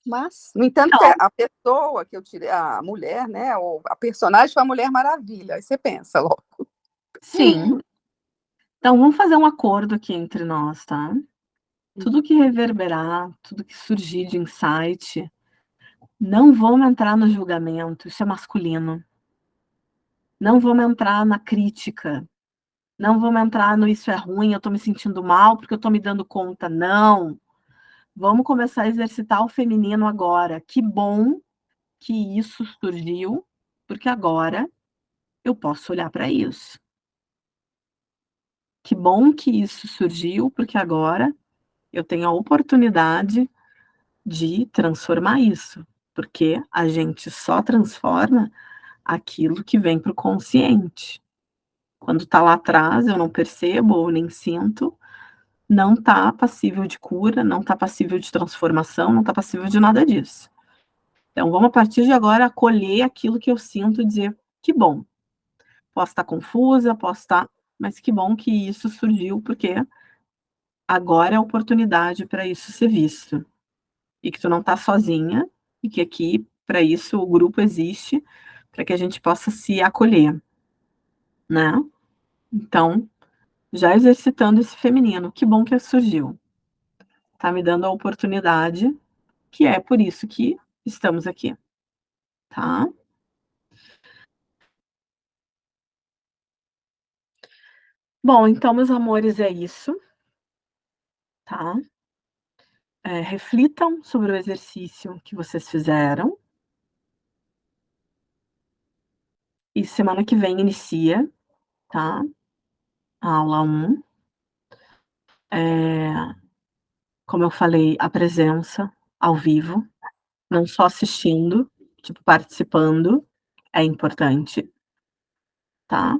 Mas, no entanto, que a pessoa que eu tirei, a mulher, né? Ou a personagem foi a Mulher Maravilha. Aí você pensa logo. Sim. Então, vamos fazer um acordo aqui entre nós, tá? Tudo que reverberar, tudo que surgir de insight, não vamos entrar no julgamento, isso é masculino. Não vamos entrar na crítica. Não vamos entrar no isso é ruim, eu tô me sentindo mal porque eu tô me dando conta. Não. Vamos começar a exercitar o feminino agora. Que bom que isso surgiu, porque agora eu posso olhar para isso. Que bom que isso surgiu, porque agora eu tenho a oportunidade de transformar isso, porque a gente só transforma aquilo que vem para o consciente. Quando está lá atrás, eu não percebo ou nem sinto, não está passível de cura, não está passível de transformação, não está passível de nada disso. Então, vamos a partir de agora acolher aquilo que eu sinto e dizer, que bom. Posso estar confusa, posso estar, mas que bom que isso surgiu, porque agora é a oportunidade para isso ser visto. E que tu não está sozinha, e que aqui, para isso, o grupo existe, para que a gente possa se acolher, né? Então, já exercitando esse feminino, que bom que surgiu. Tá me dando a oportunidade, que é por isso que estamos aqui, tá? Bom, então, meus amores, é isso, tá? Reflitam sobre o exercício que vocês fizeram. E semana que vem inicia, tá? A aula 1. Como eu falei, a presença ao vivo, não só assistindo, tipo, participando, é importante, tá?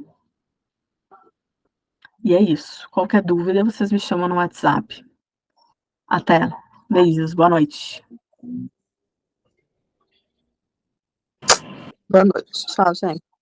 E é isso. Qualquer dúvida, vocês me chamam no WhatsApp. Até. Beijos. Boa noite. Boa noite. Tchau, gente.